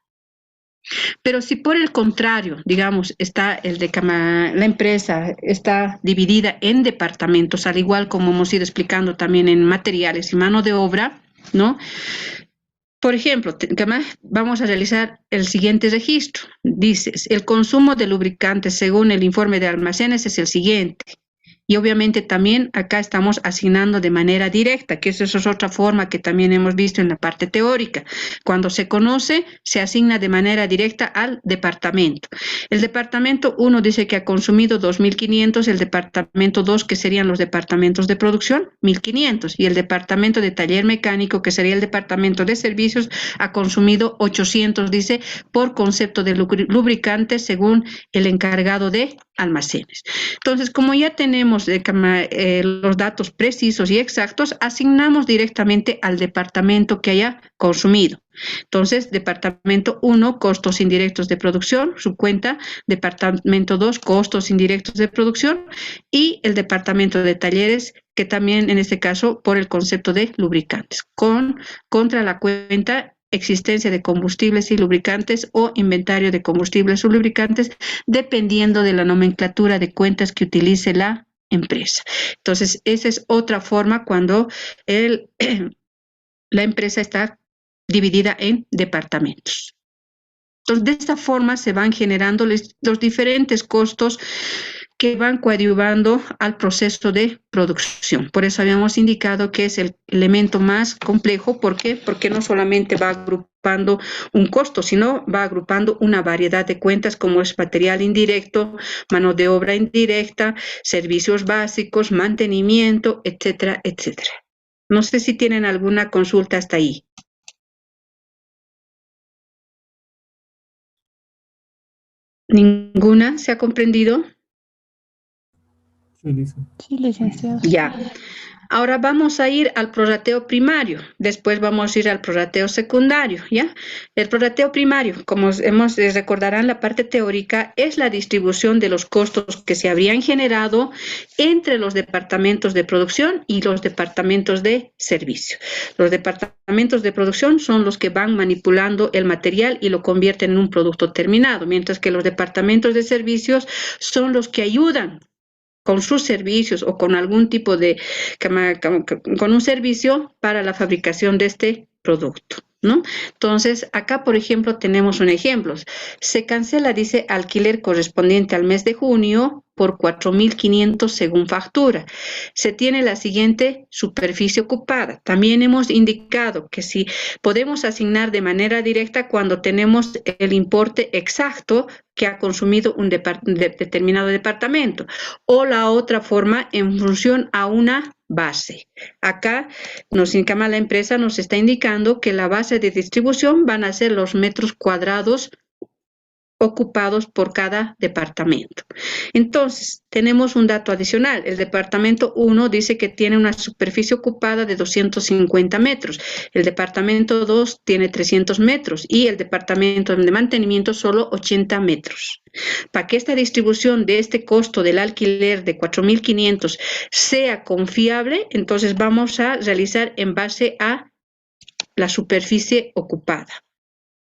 Pero si por el contrario, digamos, está la empresa está dividida en departamentos, al igual como hemos ido explicando también en materiales y mano de obra, ¿no? Por ejemplo, vamos a realizar el siguiente registro. Dices, el consumo de lubricantes según el informe de almacenes es el siguiente. Y obviamente también acá estamos asignando de manera directa, que eso es otra forma que también hemos visto en la parte teórica. Cuando se conoce, se asigna de manera directa al departamento. El departamento 1 dice que ha consumido 2.500, el departamento 2, que serían los departamentos de producción, 1.500, y el departamento de taller mecánico, que sería el departamento de servicios, ha consumido 800, dice, por concepto de lubricante según el encargado de almacenes. Entonces, como ya tenemos los datos precisos y exactos, asignamos directamente al departamento que haya consumido. Entonces, departamento 1, costos indirectos de producción, su cuenta, departamento 2, costos indirectos de producción, y el departamento de talleres, que también en este caso por el concepto de lubricantes, contra la cuenta existencia de combustibles y lubricantes o inventario de combustibles o lubricantes, dependiendo de la nomenclatura de cuentas que utilice la empresa. Entonces, esa es otra forma cuando la empresa está dividida en departamentos. Entonces, de esta forma se van generando los diferentes costos que van coadyuvando al proceso de producción. Por eso habíamos indicado que es el elemento más complejo. ¿Por qué? Porque no solamente va agrupando un costo, sino va agrupando una variedad de cuentas como es material indirecto, mano de obra indirecta, servicios básicos, mantenimiento, etcétera, etcétera. No sé si tienen alguna consulta hasta ahí. ¿Ninguna se ha comprendido? Sí, licenciado. Ya. Ahora vamos a ir al prorrateo primario, después vamos a ir al prorrateo secundario, ¿ya? El prorrateo primario, como recordarán la parte teórica, es la distribución de los costos que se habrían generado entre los departamentos de producción y los departamentos de servicio. Los departamentos de producción son los que van manipulando el material y lo convierten en un producto terminado, mientras que los departamentos de servicios son los que ayudan con sus servicios o con algún tipo de, con un servicio para la fabricación de este producto, ¿no? Entonces, acá, por ejemplo, tenemos un ejemplo. Se cancela, dice, alquiler correspondiente al mes de junio por 4.500 según factura. Se tiene la siguiente superficie ocupada. También hemos indicado que si podemos asignar de manera directa cuando tenemos el importe exacto que ha consumido un determinado departamento, o la otra forma en función a una base. Acá la empresa nos está indicando que la base de distribución van a ser los metros cuadrados ocupados por cada departamento. Entonces, tenemos un dato adicional. El departamento 1 dice que tiene una superficie ocupada de 250 metros. El departamento 2 tiene 300 metros y el departamento de mantenimiento solo 80 metros. Para que esta distribución de este costo del alquiler de 4.500 sea confiable, entonces vamos a realizar en base a la superficie ocupada.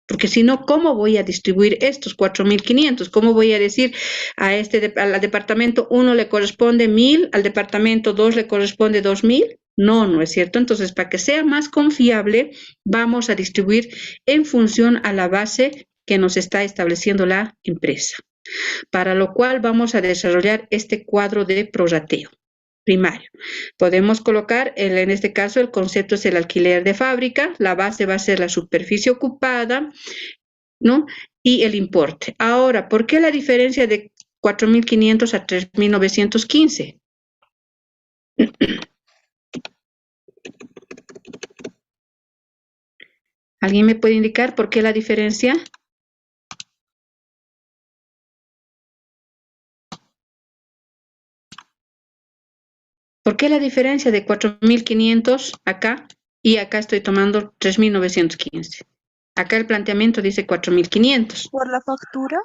Porque si no, ¿cómo voy a distribuir estos 4.500? ¿Cómo voy a decir al departamento 1 le corresponde 1.000, al departamento 2 le corresponde 2.000? No, no es cierto. Entonces, para que sea más confiable, vamos a distribuir en función a la base que nos está estableciendo la empresa. Para lo cual vamos a desarrollar este cuadro de prorrateo primario. Podemos colocar, en este caso, el concepto es el alquiler de fábrica, la base va a ser la superficie ocupada, ¿no? Y el importe. Ahora, ¿por qué la diferencia de 4.500 a 3.915? ¿Alguien me puede indicar por qué la diferencia? ¿Por qué la diferencia de 4.500 acá y acá estoy tomando 3.915? Acá el planteamiento dice 4.500. ¿Por la factura?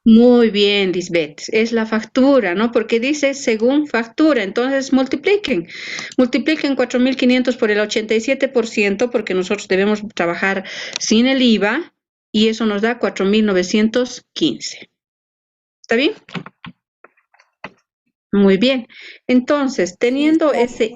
Muy bien, Lisbeth, es la factura, ¿no? Porque dice según factura, entonces multipliquen 4.500 por el 87%, porque nosotros debemos trabajar sin el IVA, y eso nos da 4.915. ¿Está bien? Muy bien. Entonces, teniendo ese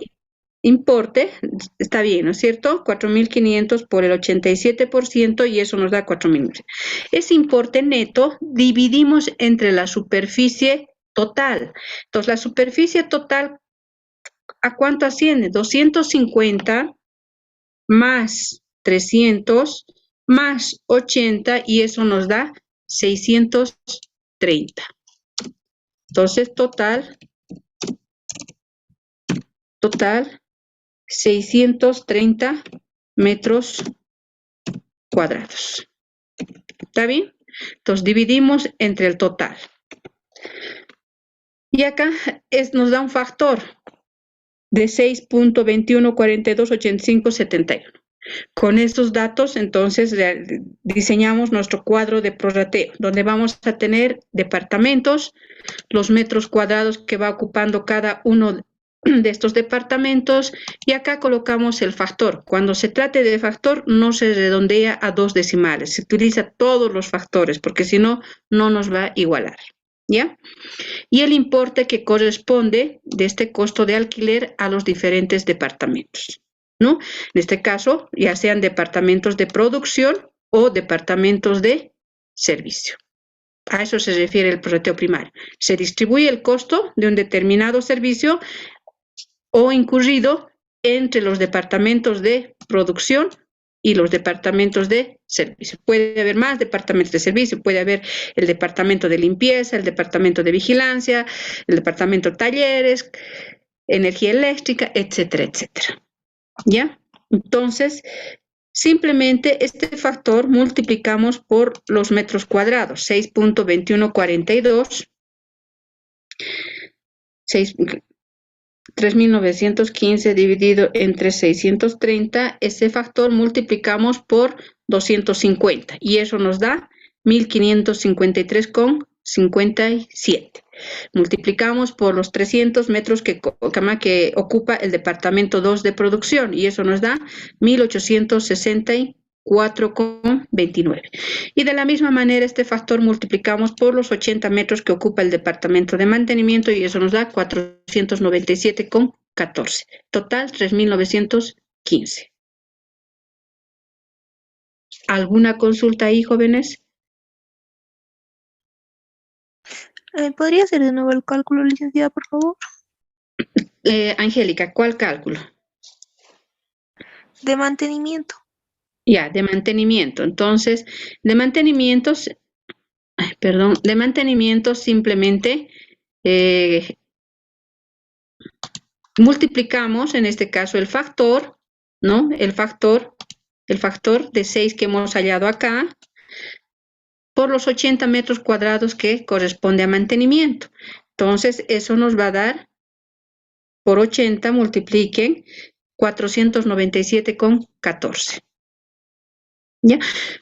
importe, está bien, ¿no es cierto? 4.500 por el 87% y eso nos da 4.000. Ese importe neto dividimos entre la superficie total. Entonces, la superficie total, ¿a cuánto asciende? 250 más 300 más 80 y eso nos da 630. Entonces, total, 630 metros cuadrados. ¿Está bien? Entonces, dividimos entre el total. Y acá nos da un factor de 6.21428571. Con estos datos, entonces, diseñamos nuestro cuadro de prorrateo, donde vamos a tener departamentos, los metros cuadrados que va ocupando cada uno de estos departamentos, y acá colocamos el factor. Cuando se trate de factor, no se redondea a 2 decimales, se utiliza todos los factores, porque si no, no nos va a igualar, ¿ya? Y el importe que corresponde de este costo de alquiler a los diferentes departamentos, ¿no? En este caso, ya sean departamentos de producción o departamentos de servicio. A eso se refiere el prorrateo primario. Se distribuye el costo de un determinado servicio o incurrido entre los departamentos de producción y los departamentos de servicio. Puede haber más departamentos de servicio, puede haber el departamento de limpieza, el departamento de vigilancia, el departamento de talleres, energía eléctrica, etcétera, etcétera. ¿Ya? Entonces, simplemente este factor multiplicamos por los metros cuadrados, 6.2142, 3.915 dividido entre 630, ese factor multiplicamos por 250 y eso nos da 1.553,57. Multiplicamos por los 300 metros que ocupa el departamento 2 de producción y eso nos da 1.864. 4,29. Y de la misma manera este factor multiplicamos por los 80 metros que ocupa el departamento de mantenimiento y eso nos da 497,14. Total 3.915. ¿Alguna consulta ahí, jóvenes? ¿Podría hacer de nuevo el cálculo, licenciada, por favor? Angélica, ¿cuál cálculo? De mantenimiento. Ya, de mantenimiento. Entonces, de mantenimiento, de mantenimiento simplemente multiplicamos, en este caso, el factor, ¿no? El factor de 6 que hemos hallado acá, por los 80 metros cuadrados que corresponde a mantenimiento. Entonces, eso nos va a dar, por 80 multipliquen 497,14. ¿Ya?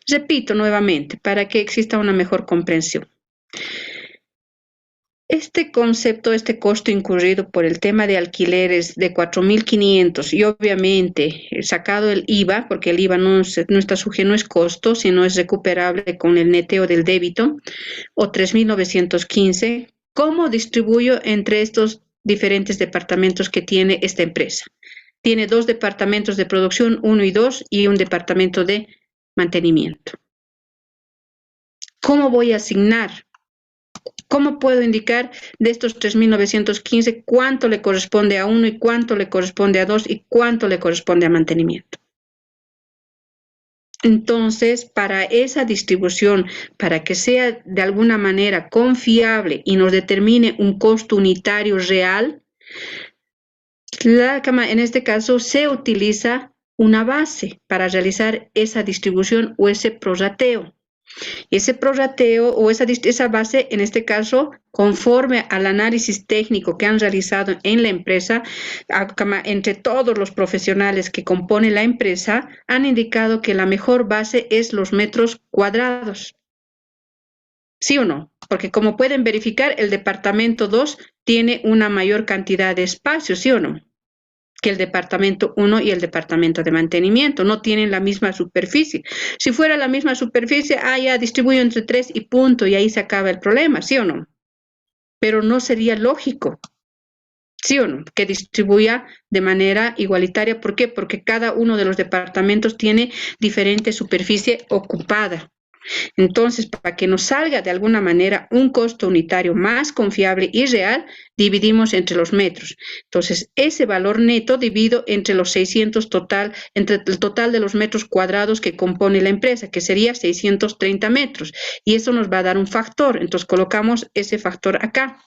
Repito nuevamente, para que exista una mejor comprensión. Este concepto, este costo incurrido por el tema de alquileres de 4.500 y obviamente sacado el IVA, porque el IVA no está sujeto, no es costo, sino es recuperable con el neteo del débito, o 3.915, ¿cómo distribuyo entre estos diferentes departamentos que tiene esta empresa? Tiene 2 departamentos de producción, 1 y 2, y un departamento de mantenimiento. ¿Cómo voy a asignar? ¿Cómo puedo indicar de estos 3.915 cuánto le corresponde a uno y cuánto le corresponde a 2 y cuánto le corresponde a mantenimiento? Entonces, para esa distribución, para que sea de alguna manera confiable y nos determine un costo unitario real, en este caso se utiliza una base para realizar esa distribución o ese prorrateo. Ese prorrateo o esa base, en este caso, conforme al análisis técnico que han realizado en la empresa, entre todos los profesionales que componen la empresa, han indicado que la mejor base es los metros cuadrados. ¿Sí o no? Porque como pueden verificar, el departamento 2 tiene una mayor cantidad de espacio, ¿sí o no?, que el departamento 1 y el departamento de mantenimiento. No tienen la misma superficie. Si fuera la misma superficie, ya distribuyo entre 3 y punto, y ahí se acaba el problema, ¿sí o no? Pero no sería lógico, ¿sí o no?, que distribuya de manera igualitaria. ¿Por qué? Porque cada uno de los departamentos tiene diferente superficie ocupada. Entonces, para que nos salga de alguna manera un costo unitario más confiable y real, dividimos entre los metros. Entonces, ese valor neto divido entre los 600 entre el total de los metros cuadrados que compone la empresa, que sería 630 metros. Y eso nos va a dar un factor. Entonces, colocamos ese factor acá.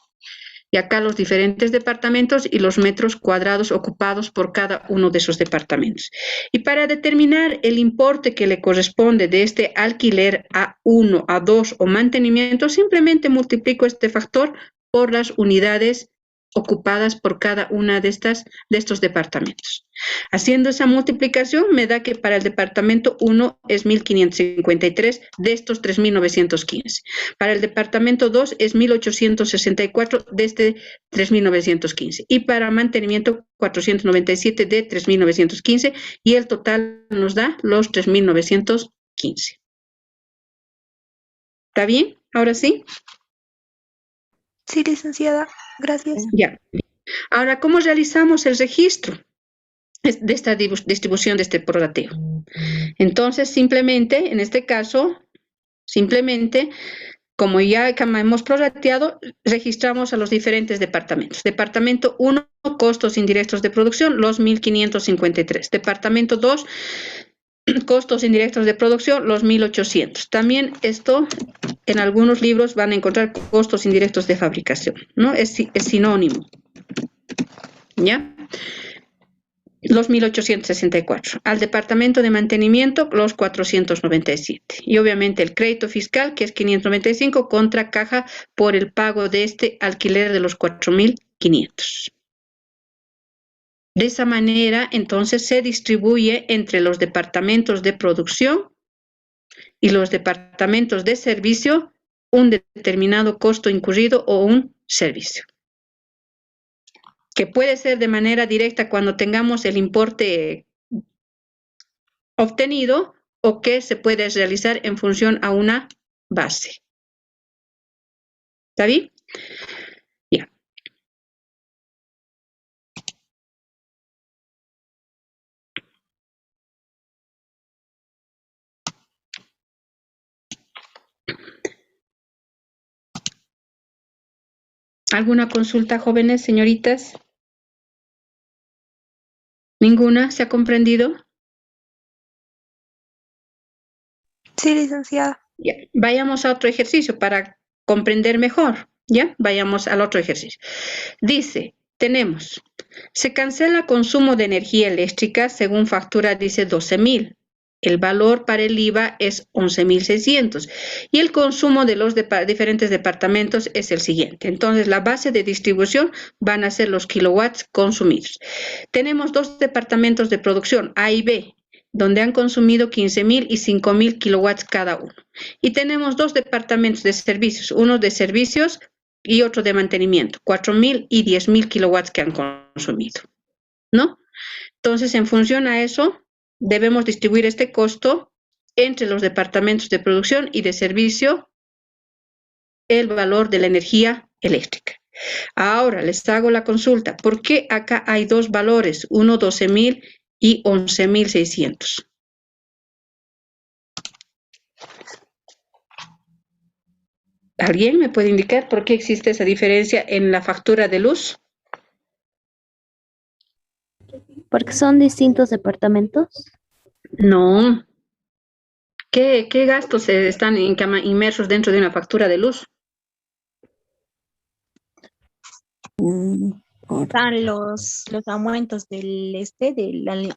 Y acá los diferentes departamentos y los metros cuadrados ocupados por cada uno de esos departamentos. Y para determinar el importe que le corresponde de este alquiler a 1, a 2 o mantenimiento, simplemente multiplico este factor por las unidades ocupadas por cada una de estos departamentos. Haciendo esa multiplicación me da que para el departamento 1 es 1.553 de estos 3.915. Para el departamento 2 es 1.864 de este 3.915. Y para mantenimiento 497 de 3.915. Y el total nos da los 3.915. ¿Está bien? ¿Ahora sí? Sí, licenciada. Gracias. Ya. Ahora, ¿cómo realizamos el registro de esta distribución de este prorrateo? Entonces, simplemente, en este caso, como ya hemos prorrateado, registramos a los diferentes departamentos. Departamento 1, costos indirectos de producción, los 1.553. Departamento 2, costos indirectos de producción, los 1.800. También esto, en algunos libros van a encontrar costos indirectos de fabricación, ¿no? Es sinónimo. ¿Ya? Los 1.864. Al departamento de mantenimiento, los 497. Y obviamente el crédito fiscal, que es 595, contra caja por el pago de este alquiler de los 4.500. De esa manera, entonces, se distribuye entre los departamentos de producción y los departamentos de servicio un determinado costo incurrido o un servicio, que puede ser de manera directa cuando tengamos el importe obtenido, o que se puede realizar en función a una base. ¿Está bien? Ya. ¿Alguna consulta, jóvenes, señoritas? ¿Ninguna? ¿Se ha comprendido? Sí, licenciada. Ya. Vayamos a otro ejercicio para comprender mejor. ¿Ya? Vayamos al otro ejercicio. Dice, tenemos, se cancela consumo de energía eléctrica según factura dice 12.000. El valor para el IVA es 11.600 y el consumo de los diferentes departamentos es el siguiente. Entonces, la base de distribución van a ser los kilowatts consumidos. Tenemos dos departamentos de producción, A y B, donde han consumido 15.000 y 5.000 kilowatts cada uno. Y tenemos dos departamentos de servicios, uno de servicios y otro de mantenimiento, 4.000 y 10.000 kilowatts que han consumido, ¿no? Entonces, en función a eso, debemos distribuir este costo entre los departamentos de producción y de servicio, el valor de la energía eléctrica. Ahora les hago la consulta. ¿Por qué acá hay dos valores? Uno 12.000 y 11.600. ¿Alguien me puede indicar por qué existe esa diferencia en la factura de luz? Porque son distintos departamentos. No. ¿Qué gastos están inmersos dentro de una factura de luz? Están los aumentos del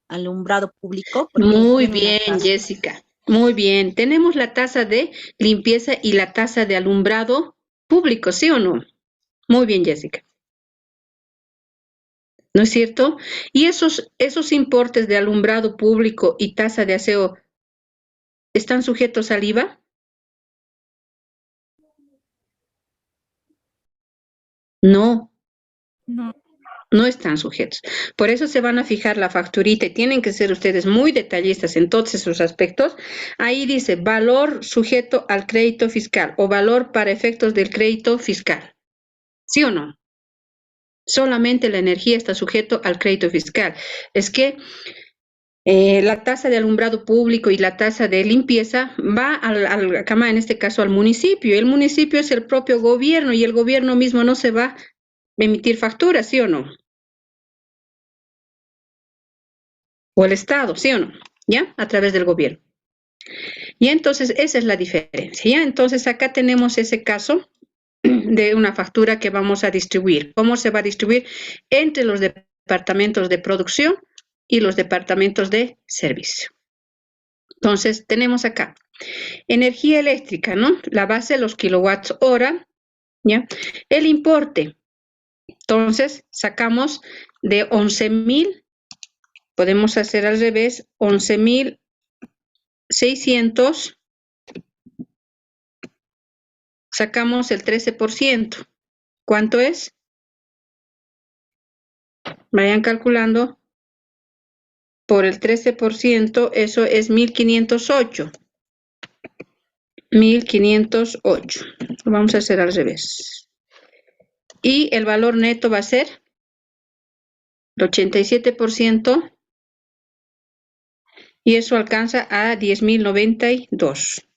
alumbrado público. Muy bien, Jessica. Muy bien. Tenemos la tasa de limpieza y la tasa de alumbrado público, ¿sí o no? Muy bien, Jessica. ¿No es cierto? Y esos importes de alumbrado público y tasa de aseo, ¿están sujetos al IVA? No. No. No están sujetos. Por eso se van a fijar la facturita y tienen que ser ustedes muy detallistas en todos esos aspectos. Ahí dice valor sujeto al crédito fiscal o valor para efectos del crédito fiscal. ¿Sí o no? Solamente la energía está sujeto al crédito fiscal. Es que la tasa de alumbrado público y la tasa de limpieza va en este caso al municipio. El municipio es el propio gobierno y el gobierno mismo no se va a emitir facturas, ¿sí o no? O el Estado, ¿sí o no? ¿Ya? A través del gobierno. Y entonces esa es la diferencia, ¿ya? Entonces acá tenemos ese caso de una factura que vamos a distribuir. ¿Cómo se va a distribuir? Entre los departamentos de producción y los departamentos de servicio. Entonces tenemos acá energía eléctrica, ¿no? La base, los kilowatts hora, ¿ya? El importe. Entonces sacamos de 11.000. Podemos hacer al revés, 11.600, sacamos el 13%. ¿Cuánto es? Vayan calculando. Por el 13%, eso es 1.508. 1.508. Lo vamos a hacer al revés. Y el valor neto va a ser el 87%. Y eso alcanza a 10.092.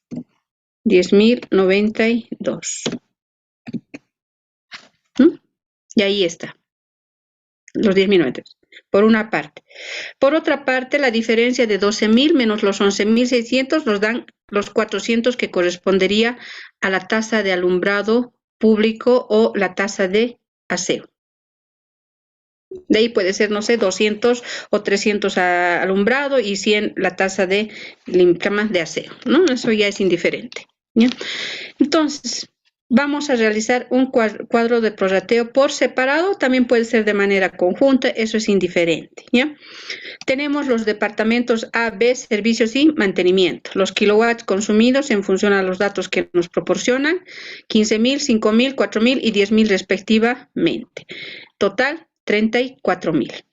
10.092. Y ahí está. Los 10.092. Por una parte. Por otra parte, la diferencia de 12.000 menos los 11.600 nos dan los 400 que correspondería a la tasa de alumbrado público o la tasa de aseo. De ahí puede ser, no sé, 200 o 300 alumbrado y 100 la tasa de limpieza de aseo, ¿no? Eso ya es indiferente, ¿ya? Entonces, vamos a realizar un cuadro de prorrateo por separado, también puede ser de manera conjunta, eso es indiferente, ¿ya? Tenemos los departamentos A, B, servicios y mantenimiento. Los kilowatts consumidos en función a los datos que nos proporcionan, 15.000, 5.000, 4.000 y 10.000 respectivamente. Total, 34.000.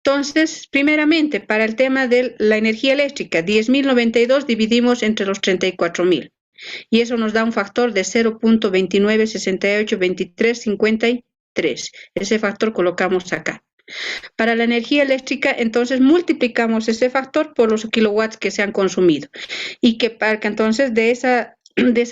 Entonces, primeramente, para el tema de la energía eléctrica, 10.092 dividimos entre los 34.000. Y eso nos da un factor de 0.29682353. Ese factor colocamos acá. Para la energía eléctrica, entonces multiplicamos ese factor por los kilowatts que se han consumido. Y que para que entonces de esa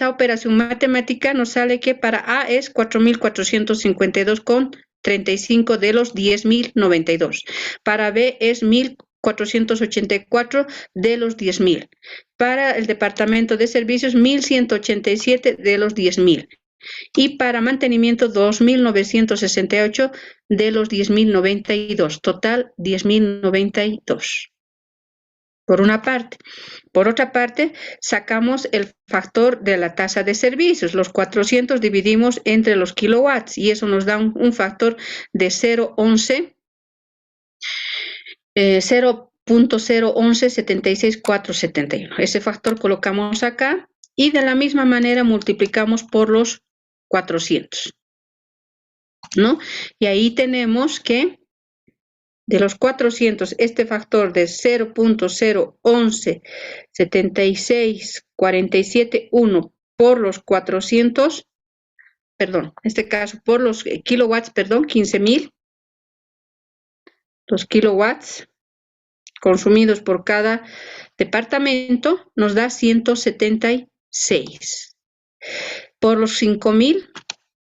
operación matemática nos sale que para A es 4.452,35 de los 10.092. Para B es 1.484 de los 10.000. Para el departamento de servicios, 1.187 de los 10.000. Y para mantenimiento, 2.968 de los 10.092. Total, 10.092. Por una parte. Por otra parte, sacamos el factor de la tasa de servicios. Los 400 dividimos entre los kilowatts y eso nos da un factor de 0.01176,471. Ese factor colocamos acá y de la misma manera multiplicamos por los 400, ¿no? Y ahí tenemos que de los 400, este factor de 0.01176,471 por los 400, perdón, en este caso por los kilowatts, perdón, 15.000, los kilowatts consumidos por cada departamento nos da 176. Por los 5.000,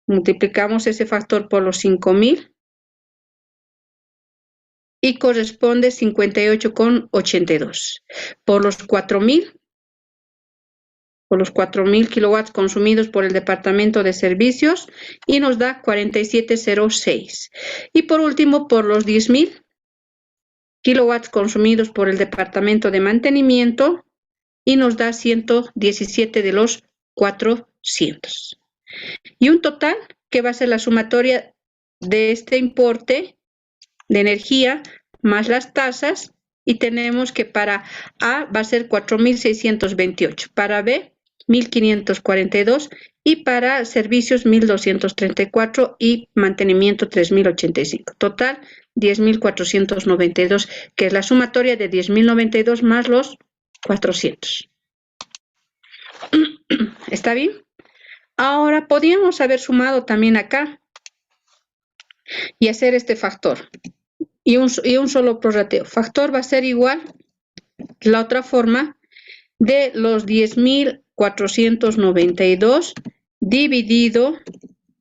multiplicamos ese factor por los 5.000 y corresponde 58,82. Por los 4.000 kilowatts consumidos por el departamento de servicios y nos da 47,06. Y por último, por los 10.000 kilowatts consumidos por el departamento de mantenimiento y nos da 117 de los 400. Y un total que va a ser la sumatoria de este importe de energía más las tasas y tenemos que para A va a ser 4.628, para B 1.542 y para servicios 1.234 y mantenimiento 3.085. Total 10.492, que es la sumatoria de 10.092 más los 400. ¿Está bien? Ahora, podríamos haber sumado también acá y hacer este factor. Y un solo prorrateo. Factor va a ser igual, la otra forma, de los 10.492 dividido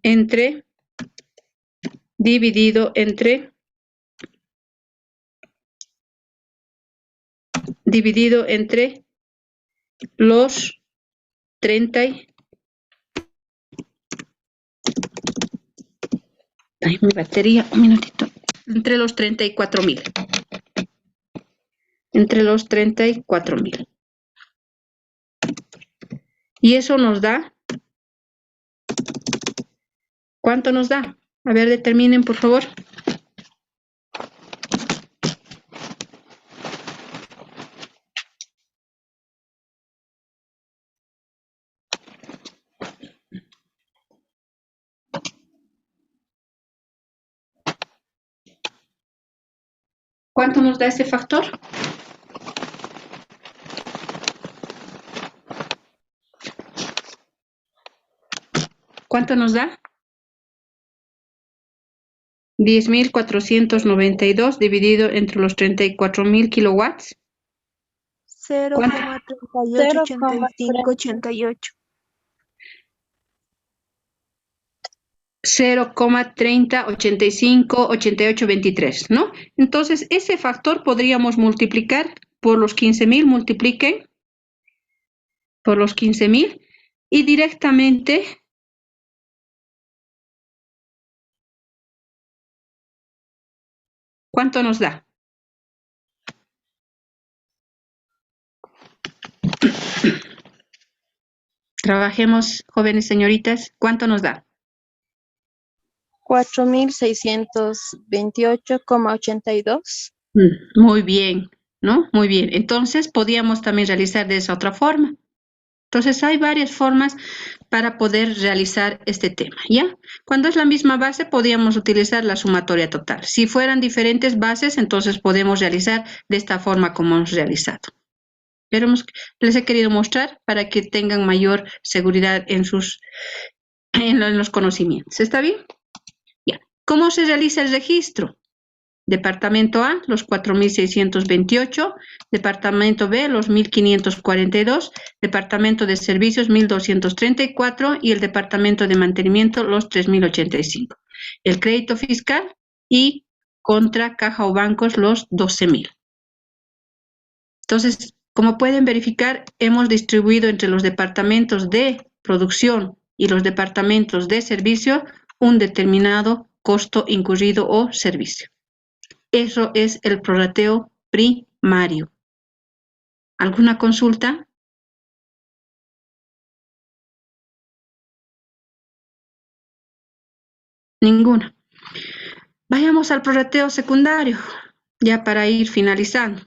entre los 30. Ay, mi batería, un minutito. Entre los 34.000. Entre los 34.000. Y eso nos da. ¿Cuánto nos da? A ver, determinen, por favor. ¿Cuánto nos da ese factor? ¿Cuánto nos da? 10.492 dividido entre los 34.000 kilowatts. 0,388588. 0,30858823, ¿no? Entonces, ese factor podríamos multiplicar por los 15.000, multipliquen por los 15.000 y directamente ¿cuánto nos da? Trabajemos, jóvenes señoritas, ¿cuánto nos da? 4.628,82. Muy bien, ¿no? Muy bien. Entonces, podíamos también realizar de esa otra forma. Entonces, hay varias formas para poder realizar este tema, ¿ya? Cuando es la misma base, podríamos utilizar la sumatoria total. Si fueran diferentes bases, entonces podemos realizar de esta forma como hemos realizado. Pero les he querido mostrar para que tengan mayor seguridad en los conocimientos. ¿Está bien? Ya. ¿Cómo se realiza el registro? Departamento A, los 4.628, Departamento B, los 1.542, Departamento de Servicios, 1.234 y el Departamento de Mantenimiento, los 3.085. El crédito fiscal y contra caja o bancos, los 12.000. Entonces, como pueden verificar, hemos distribuido entre los departamentos de producción y los departamentos de servicio un determinado costo incurrido o servicio. Eso es el prorrateo primario. ¿Alguna consulta? Ninguna. Vayamos al prorrateo secundario, ya para ir finalizando.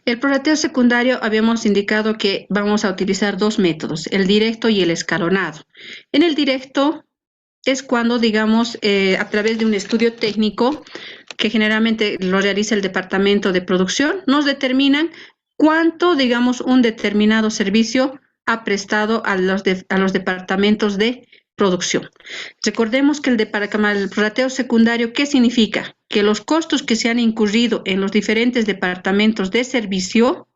El prorrateo secundario habíamos indicado que vamos a utilizar dos métodos, el directo y el escalonado. En el directo es cuando, digamos, a través de un estudio técnico que generalmente lo realiza el departamento de producción, nos determinan cuánto, digamos, un determinado servicio ha prestado a los departamentos de producción. Recordemos que el prorrateo secundario, ¿qué significa? Que los costos que se han incurrido en los diferentes departamentos de servicio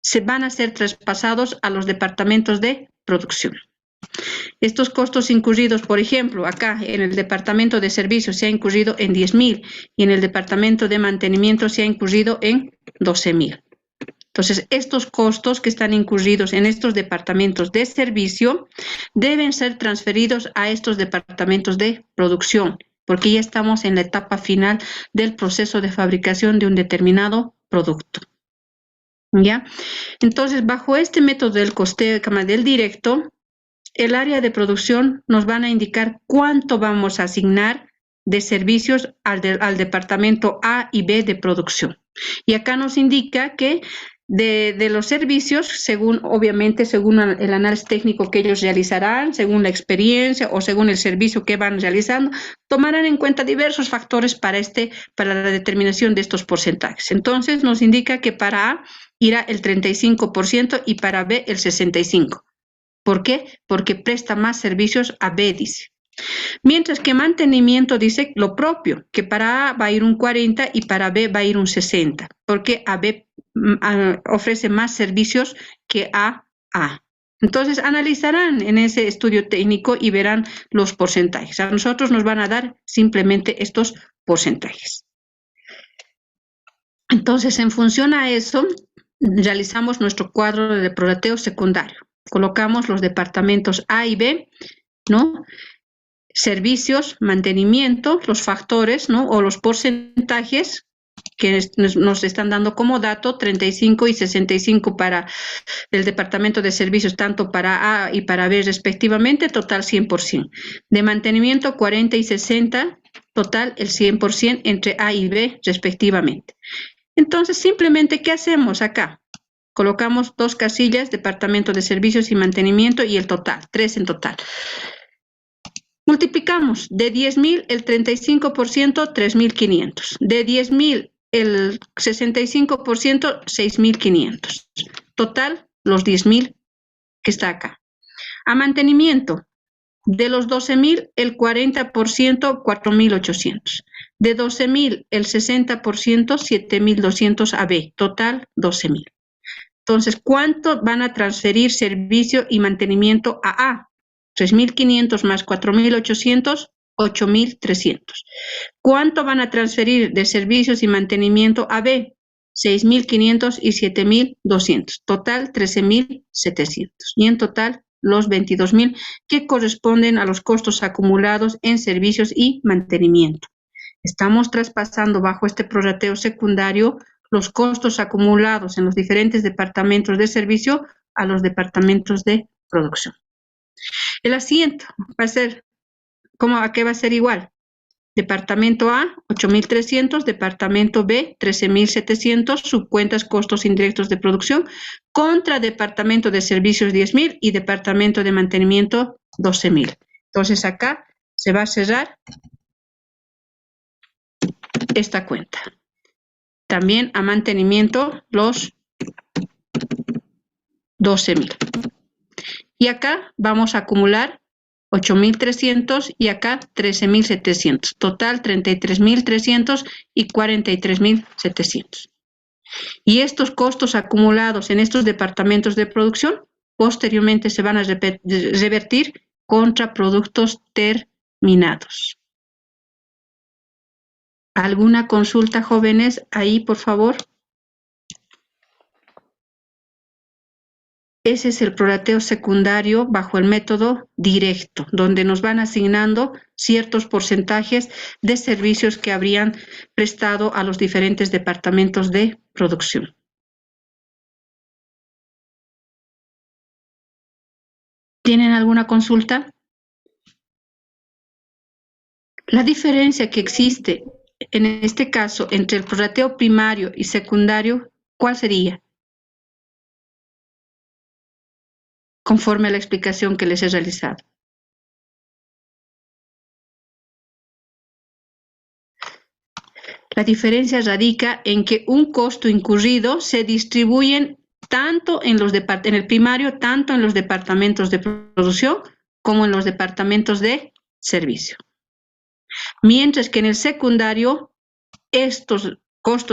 se van a ser traspasados a los departamentos de producción. Estos costos incurridos, por ejemplo, acá en el departamento de servicios se ha incurrido en 10.000 y en el departamento de mantenimiento se ha incurrido en 12.000. Entonces, estos costos que están incurridos en estos departamentos de servicio deben ser transferidos a estos departamentos de producción, porque ya estamos en la etapa final del proceso de fabricación de un determinado producto. ¿Ya? Entonces, bajo este método del costeo del directo, el área de producción nos van a indicar cuánto vamos a asignar de servicios al departamento A y B de producción. Y acá nos indica que de los servicios, obviamente, según el análisis técnico que ellos realizarán, según la experiencia o según el servicio que van realizando, tomarán en cuenta diversos factores para la determinación de estos porcentajes. Entonces, nos indica que para A irá el 35% y para B el 65%. ¿Por qué? Porque presta más servicios a B, dice. Mientras que mantenimiento dice lo propio, que para A va a ir un 40 y para B va a ir un 60, porque a B ofrece más servicios que a A. Entonces analizarán en ese estudio técnico y verán los porcentajes. A nosotros nos van a dar simplemente estos porcentajes. Entonces, en función a eso, realizamos nuestro cuadro de prorrateo secundario. Colocamos los departamentos A y B, ¿no? Servicios, mantenimiento, los factores, ¿no? O los porcentajes que nos están dando como dato, 35 y 65 para el departamento de servicios, tanto para A y para B respectivamente, total 100%. De mantenimiento, 40 y 60, total el 100% entre A y B respectivamente. Entonces, simplemente, ¿qué hacemos acá? Colocamos dos casillas, departamento de servicios y mantenimiento y el total, 3 en total. Multiplicamos de 10.000 el 35%, 3.500. De 10.000 el 65%, 6.500. Total, los 10.000 que está acá. A mantenimiento, de los 12.000 el 40%, 4.800. De 12.000 el 60%, 7.200 a B. Total, 12.000. Entonces, ¿cuánto van a transferir servicio y mantenimiento a A? 3.500 más 4.800, 8.300. ¿Cuánto van a transferir de servicios y mantenimiento a B? 6.500 y 7.200. Total, 13.700. Y en total, los 22.000 que corresponden a los costos acumulados en servicios y mantenimiento. Estamos traspasando bajo este prorrateo secundario los costos acumulados en los diferentes departamentos de servicio a los departamentos de producción. El asiento va a ser, ¿a qué va a ser igual? Departamento A, 8.300, Departamento B, 13.700, subcuentas costos indirectos de producción, contra Departamento de Servicios, 10.000, y Departamento de Mantenimiento, 12.000. Entonces acá se va a cerrar esta cuenta. También a mantenimiento los 12.000. Y acá vamos a acumular 8.300 y acá 13.700. Total 33.300 y 43.700. Y estos costos acumulados en estos departamentos de producción posteriormente se van a revertir contra productos terminados. ¿Alguna consulta, jóvenes? Ahí, por favor. Ese es el prorrateo secundario bajo el método directo, donde nos van asignando ciertos porcentajes de servicios que habrían prestado a los diferentes departamentos de producción. ¿Tienen alguna consulta? La diferencia que existe en este caso entre el prorrateo primario y secundario, ¿cuál sería? Conforme a la explicación que les he realizado. La diferencia radica en que un costo incurrido se distribuye tanto en el primario, tanto en los departamentos de producción como en los departamentos de servicio. Mientras que en el secundario, estos costos